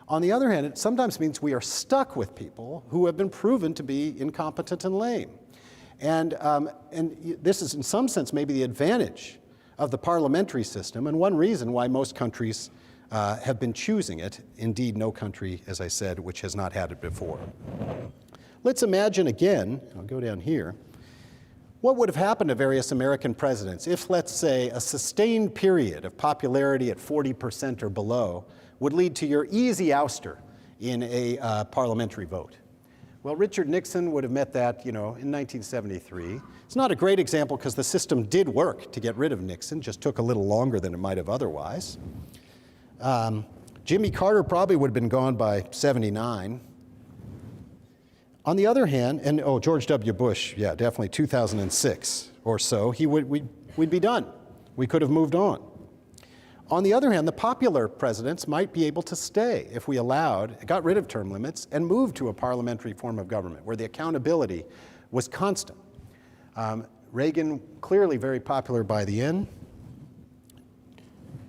On the other hand, it sometimes means we are stuck with people who have been proven to be incompetent and lame. And this is, in some sense, maybe the advantage of the parliamentary system, and one reason why most countries have been choosing it. Indeed, no country, as I said, which has not had it before. Let's imagine again, I'll go down here, what would have happened to various American presidents if, let's say, a sustained period of popularity at 40% or below would lead to your easy ouster in a parliamentary vote. Well, Richard Nixon would have met that, in 1973. It's not a great example because the system did work to get rid of Nixon, just took a little longer than it might have otherwise. Jimmy Carter probably would have been gone by 79. On the other hand, and George W. Bush, yeah, definitely 2006 or so, we'd be done. We could have moved on. On the other hand, the popular presidents might be able to stay if we got rid of term limits and moved to a parliamentary form of government where the accountability was constant. Reagan, clearly very popular by the end.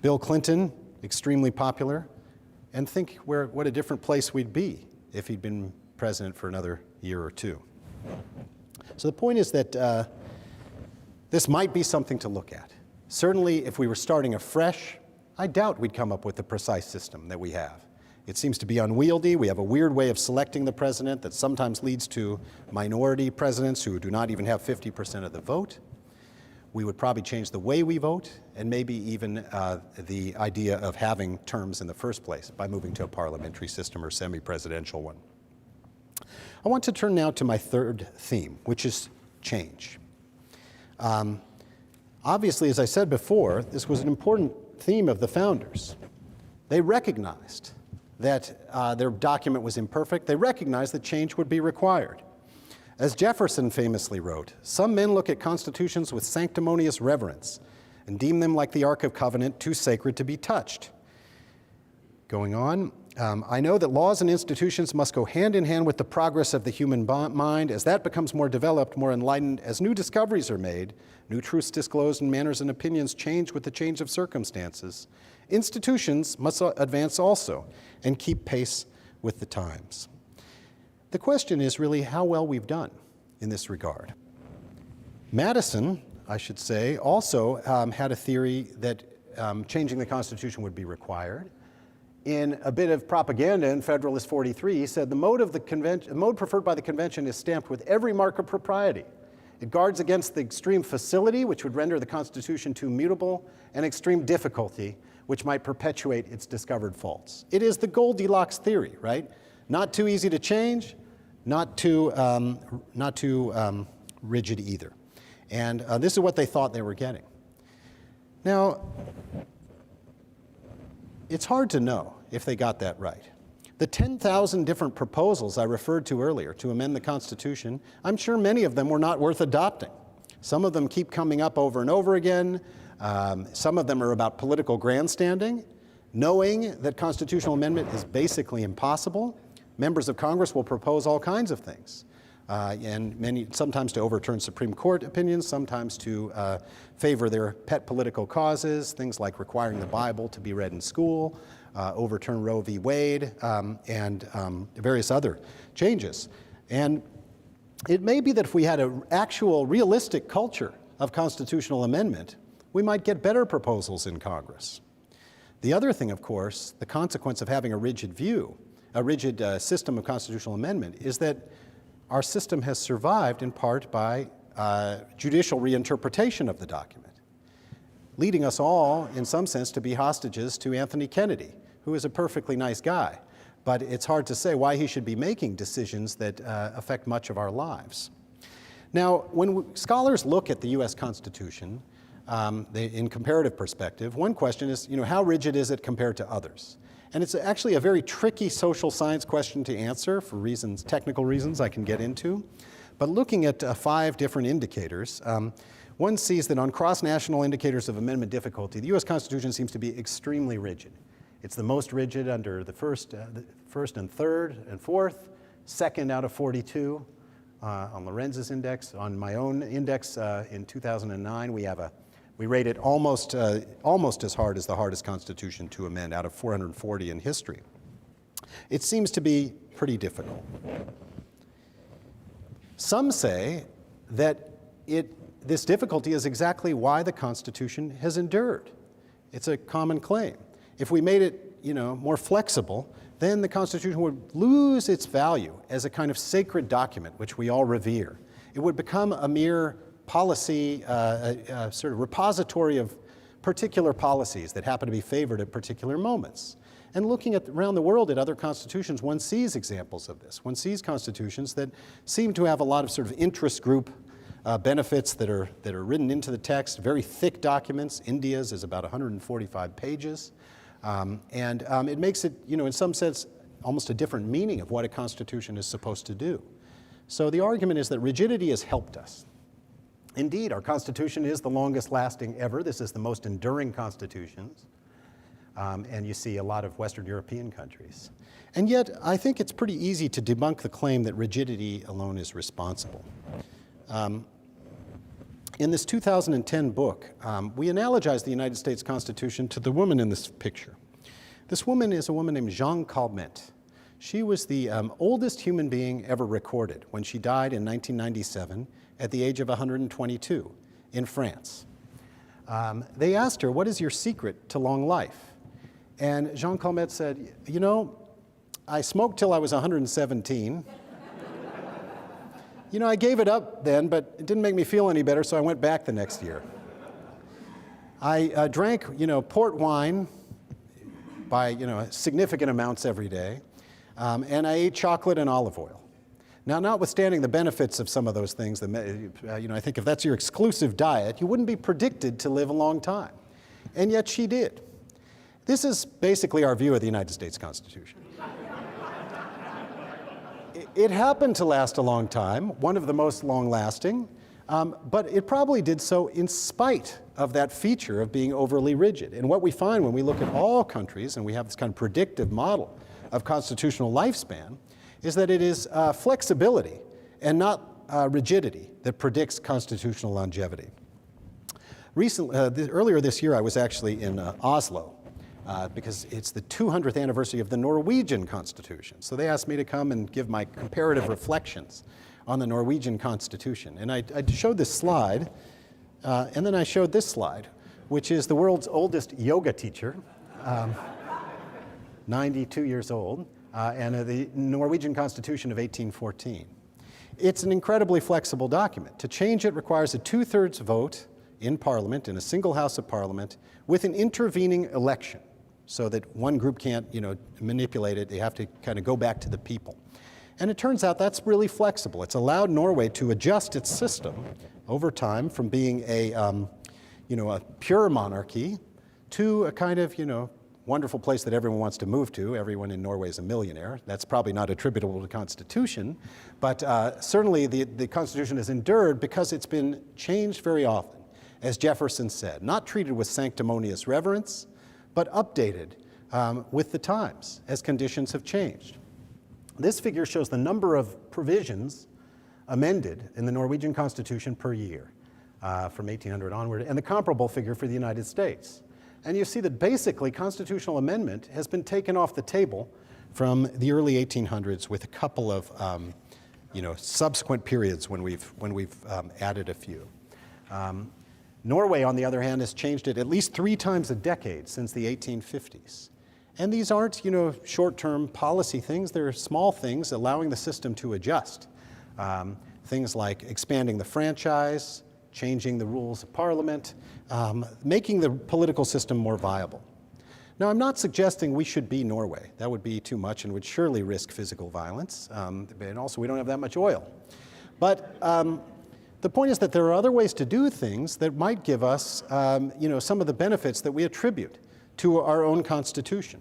Bill Clinton, extremely popular. And think what a different place we'd be if he'd been president for another year or two. So the point is that this might be something to look at. Certainly, if we were starting afresh, I doubt we'd come up with the precise system that we have. It seems to be unwieldy. We have a weird way of selecting the president that sometimes leads to minority presidents who do not even have 50% of the vote. We would probably change the way we vote and maybe even the idea of having terms in the first place by moving to a parliamentary system or semi-presidential one. I want to turn now to my third theme, which is change. Obviously, as I said before, this was an important theme of the founders. They recognized that their document was imperfect. They recognized that change would be required. As Jefferson famously wrote, "Some men look at constitutions with sanctimonious reverence and deem them like the Ark of Covenant, too sacred to be touched." Going on, I know that laws and institutions must go hand in hand with the progress of the human mind. As that becomes more developed, more enlightened, as new discoveries are made, new truths disclosed, and manners and opinions change with the change of circumstances, institutions must advance also and keep pace with the times. The question is really how well we've done in this regard. Madison, I should say, also had a theory that changing the Constitution would be required. In a bit of propaganda in Federalist 43, he said, the mode preferred by the convention is stamped with every mark of propriety. It guards against the extreme facility, which would render the Constitution too mutable, and extreme difficulty, which might perpetuate its discovered faults. It is the Goldilocks theory, right? Not too easy to change, not too rigid either. And this is what they thought they were getting. Now, it's hard to know if they got that right. The 10,000 different proposals I referred to earlier to amend the Constitution, I'm sure many of them were not worth adopting. Some of them keep coming up over and over again. Some of them are about political grandstanding. Knowing that constitutional amendment is basically impossible, members of Congress will propose all kinds of things. And sometimes to overturn Supreme Court opinions, sometimes to favor their pet political causes, things like requiring the Bible to be read in school, overturn Roe v. Wade, and various other changes. And it may be that if we had an actual realistic culture of constitutional amendment, we might get better proposals in Congress. The other thing, of course, the consequence of having a rigid system of constitutional amendment is that our system has survived in part by judicial reinterpretation of the document, leading us all, in some sense, to be hostages to Anthony Kennedy, who is a perfectly nice guy. But it's hard to say why he should be making decisions that affect much of our lives. Now, when scholars look at the US Constitution in comparative perspective, one question is, how rigid is it compared to others? And it's actually a very tricky social science question to answer for reasons, technical reasons I can get into. But looking at 5 different indicators, one sees that on cross-national indicators of amendment difficulty, the US Constitution seems to be extremely rigid. It's the most rigid under the first and third and fourth, second out of 42 on Lorenz's index. On my own index in 2009, we rate it almost as hard as the hardest constitution to amend out of 440 in history. It seems to be pretty difficult. Some say that this difficulty is exactly why the Constitution has endured. It's a common claim. If we made it, more flexible, then the Constitution would lose its value as a kind of sacred document, which we all revere. It would become a mere policy, sort of repository of particular policies that happen to be favored at particular moments. And looking around the world at other constitutions, one sees examples of this. One sees constitutions that seem to have a lot of sort of interest group benefits that are written into the text, very thick documents. India's is about 145 pages. It makes it, in some sense, almost a different meaning of what a constitution is supposed to do. So the argument is that rigidity has helped us. Indeed, our Constitution is the longest lasting ever. This is the most enduring constitutions. And you see a lot of Western European countries. And yet, I think it's pretty easy to debunk the claim that rigidity alone is responsible. In this 2010 book, we analogize the United States Constitution to the woman in this picture. This woman is a woman named Jeanne Calment. She was the oldest human being ever recorded when she died in 1997 at the age of 122 in France. They asked her, "What is your secret to long life?" And Jeanne Calment said, "I smoked till I was 117. I gave it up then, but it didn't make me feel any better, so I went back the next year. I drank, port wine by, significant amounts every day, and I ate chocolate and olive oil. Now, notwithstanding the benefits of some of those things, I think if that's your exclusive diet, you wouldn't be predicted to live a long time. And yet she did. This is basically our view of the United States Constitution. It happened to last a long time, one of the most long-lasting, but it probably did so in spite of that feature of being overly rigid. And what we find when we look at all countries, and we have this kind of predictive model of constitutional lifespan, is that it is flexibility and not rigidity that predicts constitutional longevity. Earlier this year, I was actually in Oslo because it's the 200th anniversary of the Norwegian Constitution. So they asked me to come and give my comparative reflections on the Norwegian Constitution. And I showed this slide, and then I showed this slide, which is the world's oldest yoga teacher, 92 years old. And the Norwegian Constitution of 1814. It's an incredibly flexible document. To change it requires a 2/3 vote in Parliament, in a single House of Parliament, with an intervening election, so that one group can't, manipulate it. They have to kind of go back to the people. And it turns out that's really flexible. It's allowed Norway to adjust its system over time from being a pure monarchy to a kind of, wonderful place that everyone wants to move to. Everyone in Norway is a millionaire. That's probably not attributable to the Constitution, but certainly the Constitution has endured because it's been changed very often, as Jefferson said, not treated with sanctimonious reverence, but updated with the times as conditions have changed. This figure shows the number of provisions amended in the Norwegian Constitution per year from 1800 onward, and the comparable figure for the United States. And you see that basically constitutional amendment has been taken off the table from the early 1800s with a couple of subsequent periods when we've added a few. Norway, on the other hand, has changed it at least 3 times a decade since the 1850s. And these aren't, short-term policy things. They're small things allowing the system to adjust. Things like expanding the franchise, changing the rules of parliament, making the political system more viable. Now, I'm not suggesting we should be Norway. That would be too much and would surely risk physical violence. And also, we don't have that much oil. But the point is that there are other ways to do things that might give us, some of the benefits that we attribute to our own Constitution.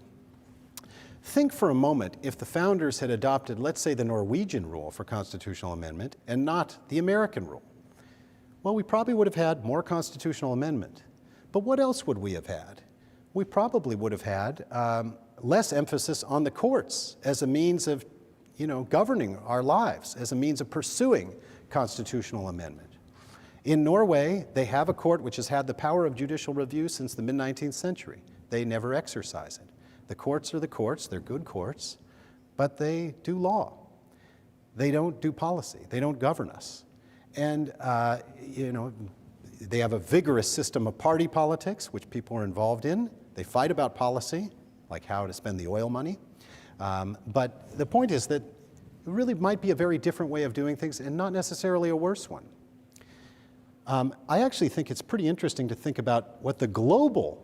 Think for a moment if the founders had adopted, let's say, the Norwegian rule for constitutional amendment and not the American rule. Well, we probably would have had more constitutional amendment. But what else would we have had? We probably would have had less emphasis on the courts as a means of, governing our lives, as a means of pursuing constitutional amendment. In Norway, they have a court which has had the power of judicial review since the mid-19th century. They never exercise it. The courts are the courts, they're good courts, but they do law. They don't do policy, they don't govern us. And, they have a vigorous system of party politics, which people are involved in. They fight about policy, like how to spend the oil money. But the point is that it really might be a very different way of doing things and not necessarily a worse one. I actually think it's pretty interesting to think about what the global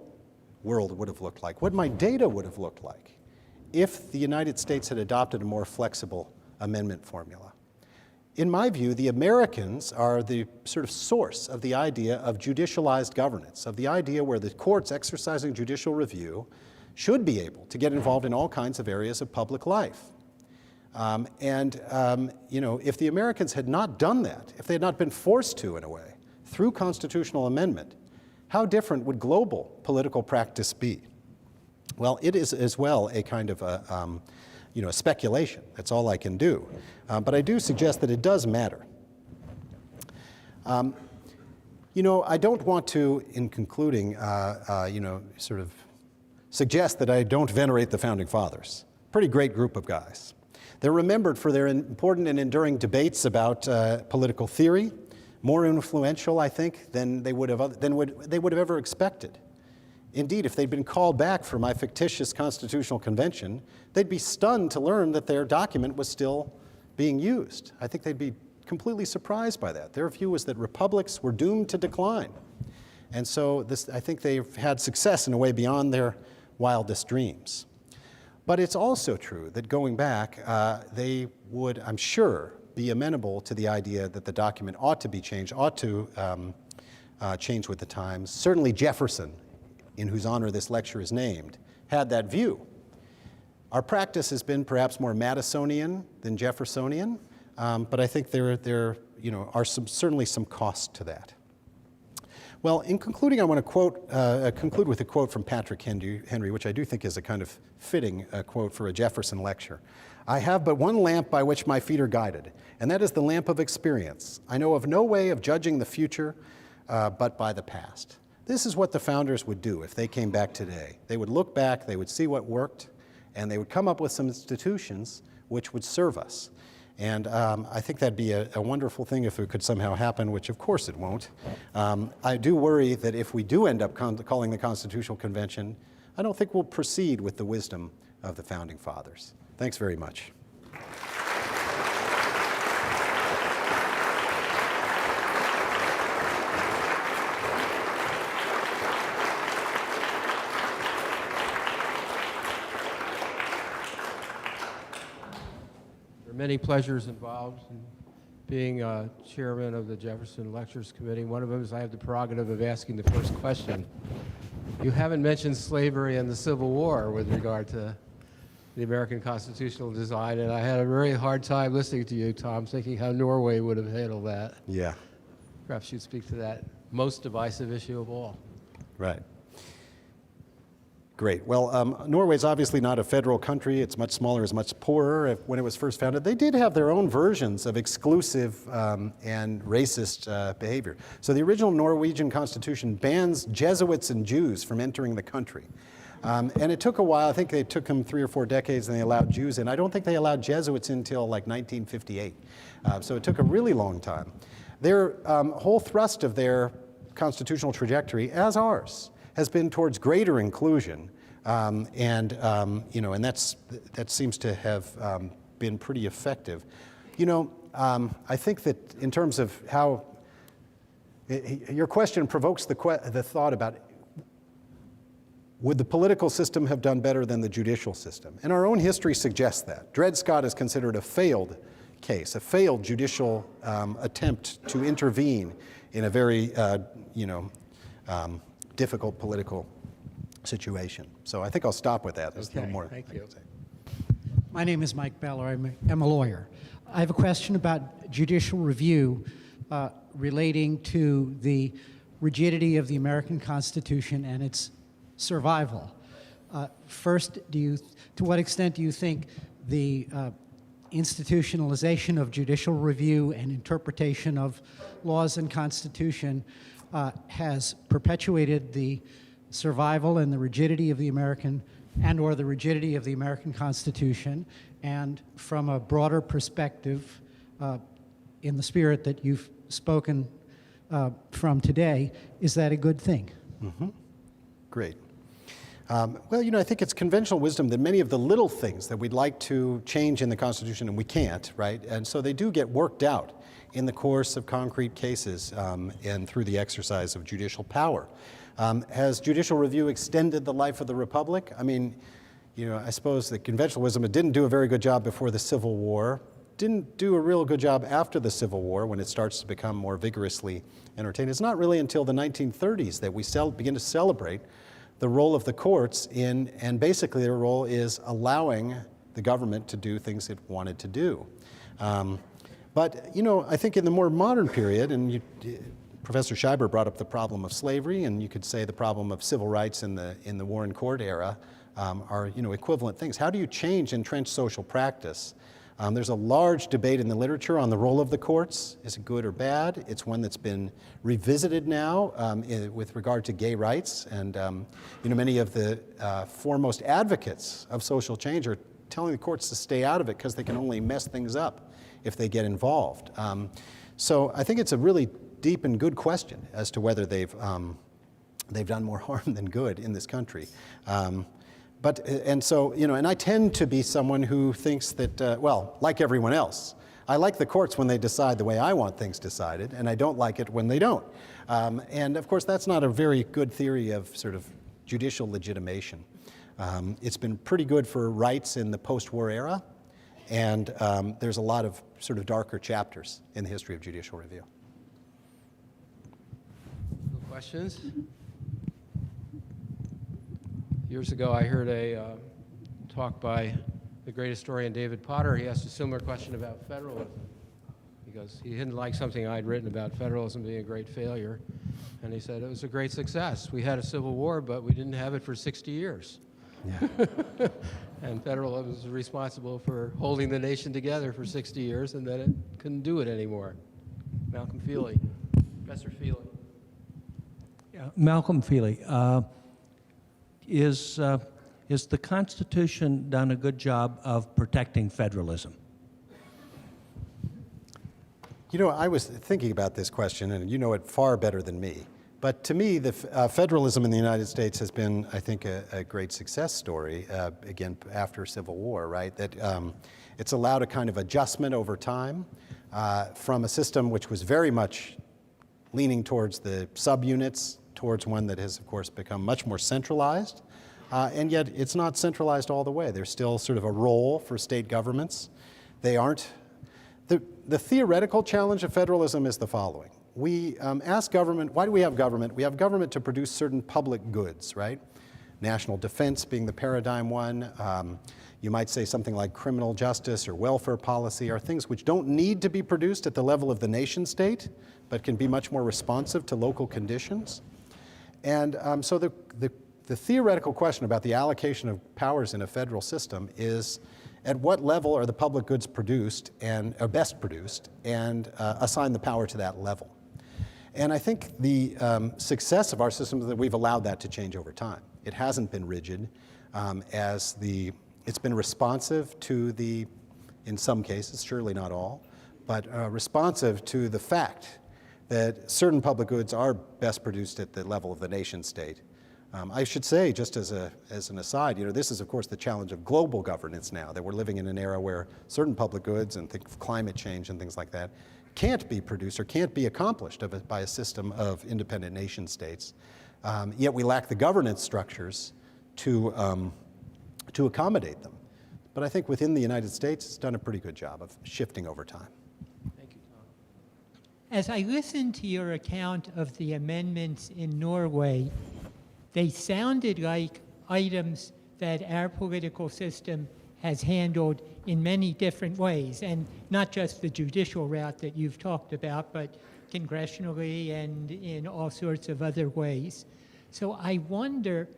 world would have looked like, what my data would have looked like if the United States had adopted a more flexible amendment formula. In my view, the Americans are the sort of source of the idea of judicialized governance, of the idea where the courts exercising judicial review should be able to get involved in all kinds of areas of public life. If the Americans had not done that, if they had not been forced to, in a way, through constitutional amendment, how different would global political practice be? Well, it is as well a kind of a speculation. That's all I can do. But I do suggest that it does matter. I don't want to, in concluding, sort of suggest that I don't venerate the Founding Fathers. Pretty great group of guys. They're remembered for their important and enduring debates about political theory, more influential, I think, than they would have ever expected. Indeed, if they'd been called back for my fictitious constitutional convention, they'd be stunned to learn that their document was still being used. I think they'd be completely surprised by that. Their view was that republics were doomed to decline. And so I think they've had success in a way beyond their wildest dreams. But it's also true that going back, they would, I'm sure, be amenable to the idea that the document ought to be changed, ought to change with the times. Certainly Jefferson, in whose honor this lecture is named, had that view. Our practice has been perhaps more Madisonian than Jeffersonian, but I think there are certainly some cost to that. Well, in concluding, I want to conclude with a quote from Patrick Henry, which I do think is a kind of fitting quote for a Jefferson lecture. "I have but one lamp by which my feet are guided, and that is the lamp of experience. I know of no way of judging the future but by the past." This is what the founders would do if they came back today. They would look back, they would see what worked, and they would come up with some institutions which would serve us. And I think that'd be a wonderful thing if it could somehow happen, which of course it won't. I do worry that if we do end up calling the Constitutional Convention, I don't think we'll proceed with the wisdom of the Founding Fathers. Thanks very much. There are many pleasures involved in being chairman of the Jefferson Lectures Committee. One of them is I have the prerogative of asking the first question. You haven't mentioned slavery and the Civil War with regard to the American constitutional design, and I had a very hard time listening to you, Tom, thinking how Norway would have handled that. Yeah. Perhaps you'd speak to that most divisive issue of all. Right. Great. Well, Norway's obviously not a federal country. It's much smaller, it's much poorer. When it was first founded, they did have their own versions of exclusive and racist behavior. So the original Norwegian constitution bans Jesuits and Jews from entering the country. And it took a while. I think it took them 3 or 4 decades, and they allowed Jews in. I don't think they allowed Jesuits in until like 1958. So it took a really long time. Their whole thrust of their constitutional trajectory, as ours, has been towards greater inclusion, and that seems to have been pretty effective. I think that in terms of how your question provokes the thought about would the political system have done better than the judicial system? And our own history suggests that. Dred Scott is considered a failed case, a failed judicial attempt to intervene in a very difficult political situation. So I think I'll stop with that. There's no more. Thank you. My name is Mike Beller. I'm a lawyer. I have a question about judicial review relating to the rigidity of the American Constitution and its survival. First, to what extent do you think the institutionalization of judicial review and interpretation of laws and Constitution has perpetuated the survival and the rigidity of the American or the rigidity of the American Constitution? And from a broader perspective, in the spirit that you've spoken from today, is that a good thing? Mm-hmm. Great. Well, I think it's conventional wisdom that many of the little things that we'd like to change in the Constitution, and we can't, right? And so they do get worked out in the course of concrete cases and through the exercise of judicial power. Has judicial review extended the life of the Republic? I mean, I suppose that conventional wisdom, it didn't do a very good job before the Civil War, didn't do a real good job after the Civil War when it starts to become more vigorously entertained. It's not really until the 1930s that we begin to celebrate the role of the courts and basically their role is allowing the government to do things it wanted to do. But I think in the more modern period, and Professor Scheiber brought up the problem of slavery, and you could say the problem of civil rights in the Warren Court era are equivalent things. How do you change entrenched social practice? There's a large debate in the literature on the role of the courts. Is it good or bad? It's one that's been revisited now with regard to gay rights, and many of the foremost advocates of social change are telling the courts to stay out of it because they can only mess things up if they get involved. So I think it's a really deep and good question as to whether they've done more harm than good in this country. And I tend to be someone who thinks that, well, like everyone else, I like the courts when they decide the way I want things decided, and I don't like it when they don't. And of course, that's not a very good theory of sort of judicial legitimation. It's been pretty good for rights in the post-war era, and there's a lot of sort of darker chapters in the history of judicial review. Questions? Years ago, I heard a talk by the great historian David Potter. He asked a similar question about federalism because he didn't like something I'd written about federalism being a great failure. And he said it was a great success. We had a civil war, but we didn't have it for 60 years. Yeah. And federalism was responsible for holding the nation together for 60 years, and then it couldn't do it anymore. Malcolm Feely. Professor Feely. Yeah, Malcolm Feely. Is the Constitution done a good job of protecting federalism? I was thinking about this question, and you know it far better than me. But to me, the federalism in the United States has been, I think, a great success story, again, after Civil War, right? That it's allowed a kind of adjustment over time from a system which was very much leaning towards the subunits, towards one that has, of course, become much more centralized. And yet, it's not centralized all the way. There's still sort of a role for state governments. They aren't. The theoretical challenge of federalism is the following. We ask government, why do we have government? We have government to produce certain public goods, right? National defense being the paradigm one. You might say something like criminal justice or welfare policy are things which don't need to be produced at the level of the nation state, but can be much more responsive to local conditions. And so the theoretical question about the allocation of powers in a federal system is at what level are the public goods produced and are best produced, and assign the power to that level. And I think the success of our system is that we've allowed that to change over time. It hasn't been rigid it's been responsive to in some cases, surely not all, but responsive to the fact that certain public goods are best produced at the level of the nation state. I should say, just as an aside, this is, of course, the challenge of global governance now, that we're living in an era where certain public goods, and think of climate change and things like that, can't be produced or can't be accomplished by a system of independent nation states. Yet we lack the governance structures to accommodate them. But I think within the United States, it's done a pretty good job of shifting over time. Thank you, Tom. As I listened to your account of the amendments in Norway, they sounded like items that our political system has handled in many different ways, and not just the judicial route that you've talked about, but congressionally and in all sorts of other ways. So I wonder,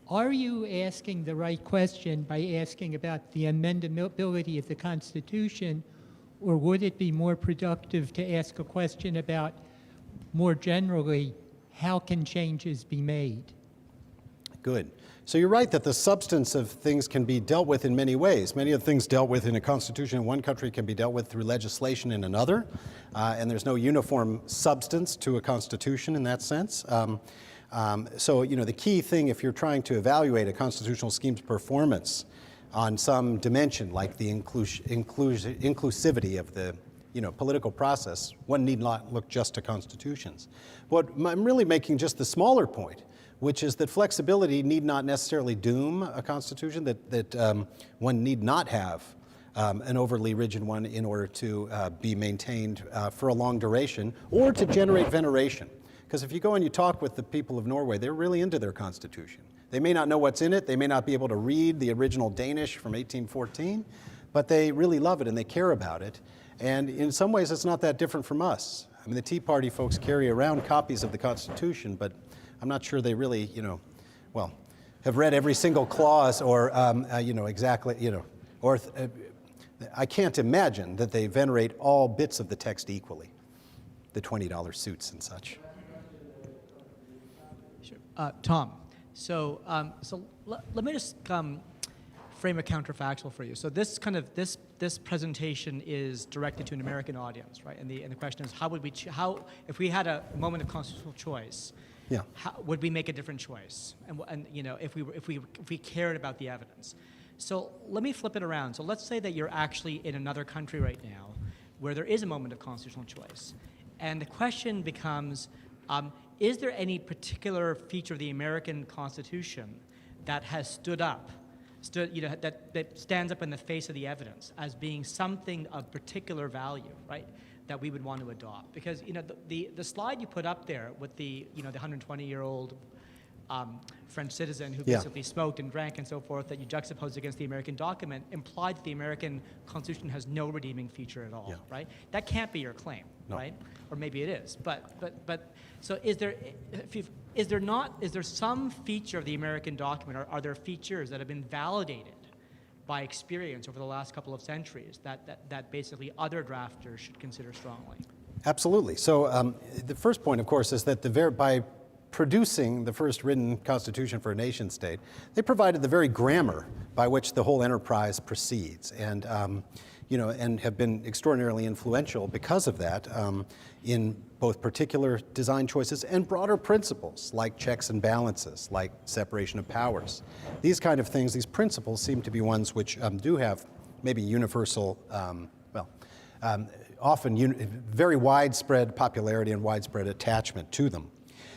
are you asking the right question by asking about the amendability of the Constitution, or would it be more productive to ask a question about, more generally, how can changes be made? Good. So you're right that the substance of things can be dealt with in many ways. Many of the things dealt with in a constitution in one country can be dealt with through legislation in another, and there's no uniform substance to a constitution in that sense. So the key thing, if you're trying to evaluate a constitutional scheme's performance on some dimension, like the inclusivity of the political process, one need not look just to constitutions. What I'm really making just the smaller point, which is that flexibility need not necessarily doom a constitution, that one need not have an overly rigid one in order to be maintained for a long duration or to generate veneration. Because if you go and you talk with the people of Norway, they're really into their constitution. They may not know what's in it, they may not be able to read the original Danish from 1814, but they really love it and they care about it. And in some ways, it's not that different from us. I mean, the Tea Party folks carry around copies of the Constitution, but I'm not sure they really, well, have read every single clause or, exactly, or I can't imagine that they venerate all bits of the text equally, the $20 suits and such. Sure. Tom, so let me just frame a counterfactual for you. So this this presentation is directed to an American audience, right? And the question is, how if we had a moment of constitutional choice, yeah, how would we make a different choice? And if we cared about the evidence. So let me flip it around. So let's say that you're actually in another country right now where there is a moment of constitutional choice. And the question becomes, is there any particular feature of the American Constitution that has stood up, that stands up in the face of the evidence as being something of particular value, right, that we would want to adopt? Because the slide you put up there with the 120-year-old French citizen who basically smoked and drank and so forth, that you juxtaposed against the American document, implied that the American Constitution has no redeeming feature at all, right? That can't be your claim, right? Or maybe it is. But so is there some feature of the American document, or are there features that have been validated by experience over the last couple of centuries that basically other drafters should consider strongly? Absolutely. So the first point, of course, is that by producing the first written constitution for a nation state, they provided the very grammar by which the whole enterprise proceeds, and and have been extraordinarily influential because of that in both particular design choices and broader principles like checks and balances, like separation of powers. These kind of things, these principles seem to be ones which do have maybe universal, often very widespread popularity and widespread attachment to them.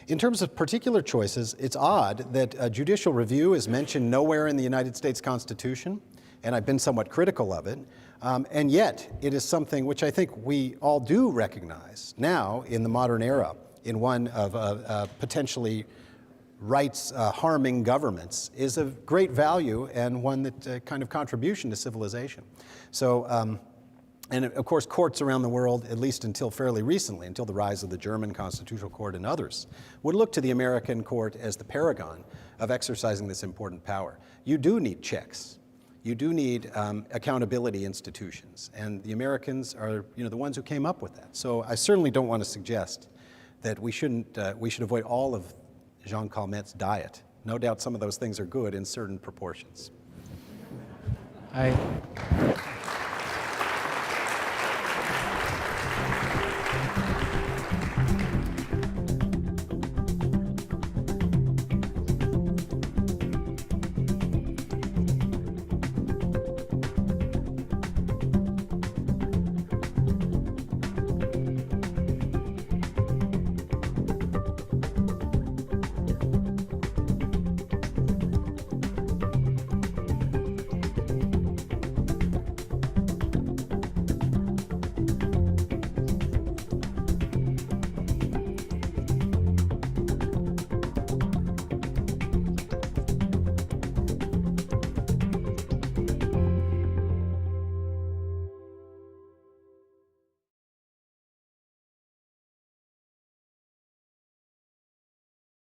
In terms of particular choices, it's odd that judicial review is mentioned nowhere in the United States Constitution, and I've been somewhat critical of it, and yet it is something which I think we all do recognize now in the modern era, in one of potentially rights-harming governments, is of great value and one that kind of contribution to civilization. So. And of course, courts around the world, at least until fairly recently, until the rise of the German Constitutional Court and others, would look to the American court as the paragon of exercising this important power. You do need checks. You do need accountability institutions. And the Americans are the ones who came up with that. So I certainly don't want to suggest that we should avoid all of Jean Calmet's diet. No doubt some of those things are good in certain proportions.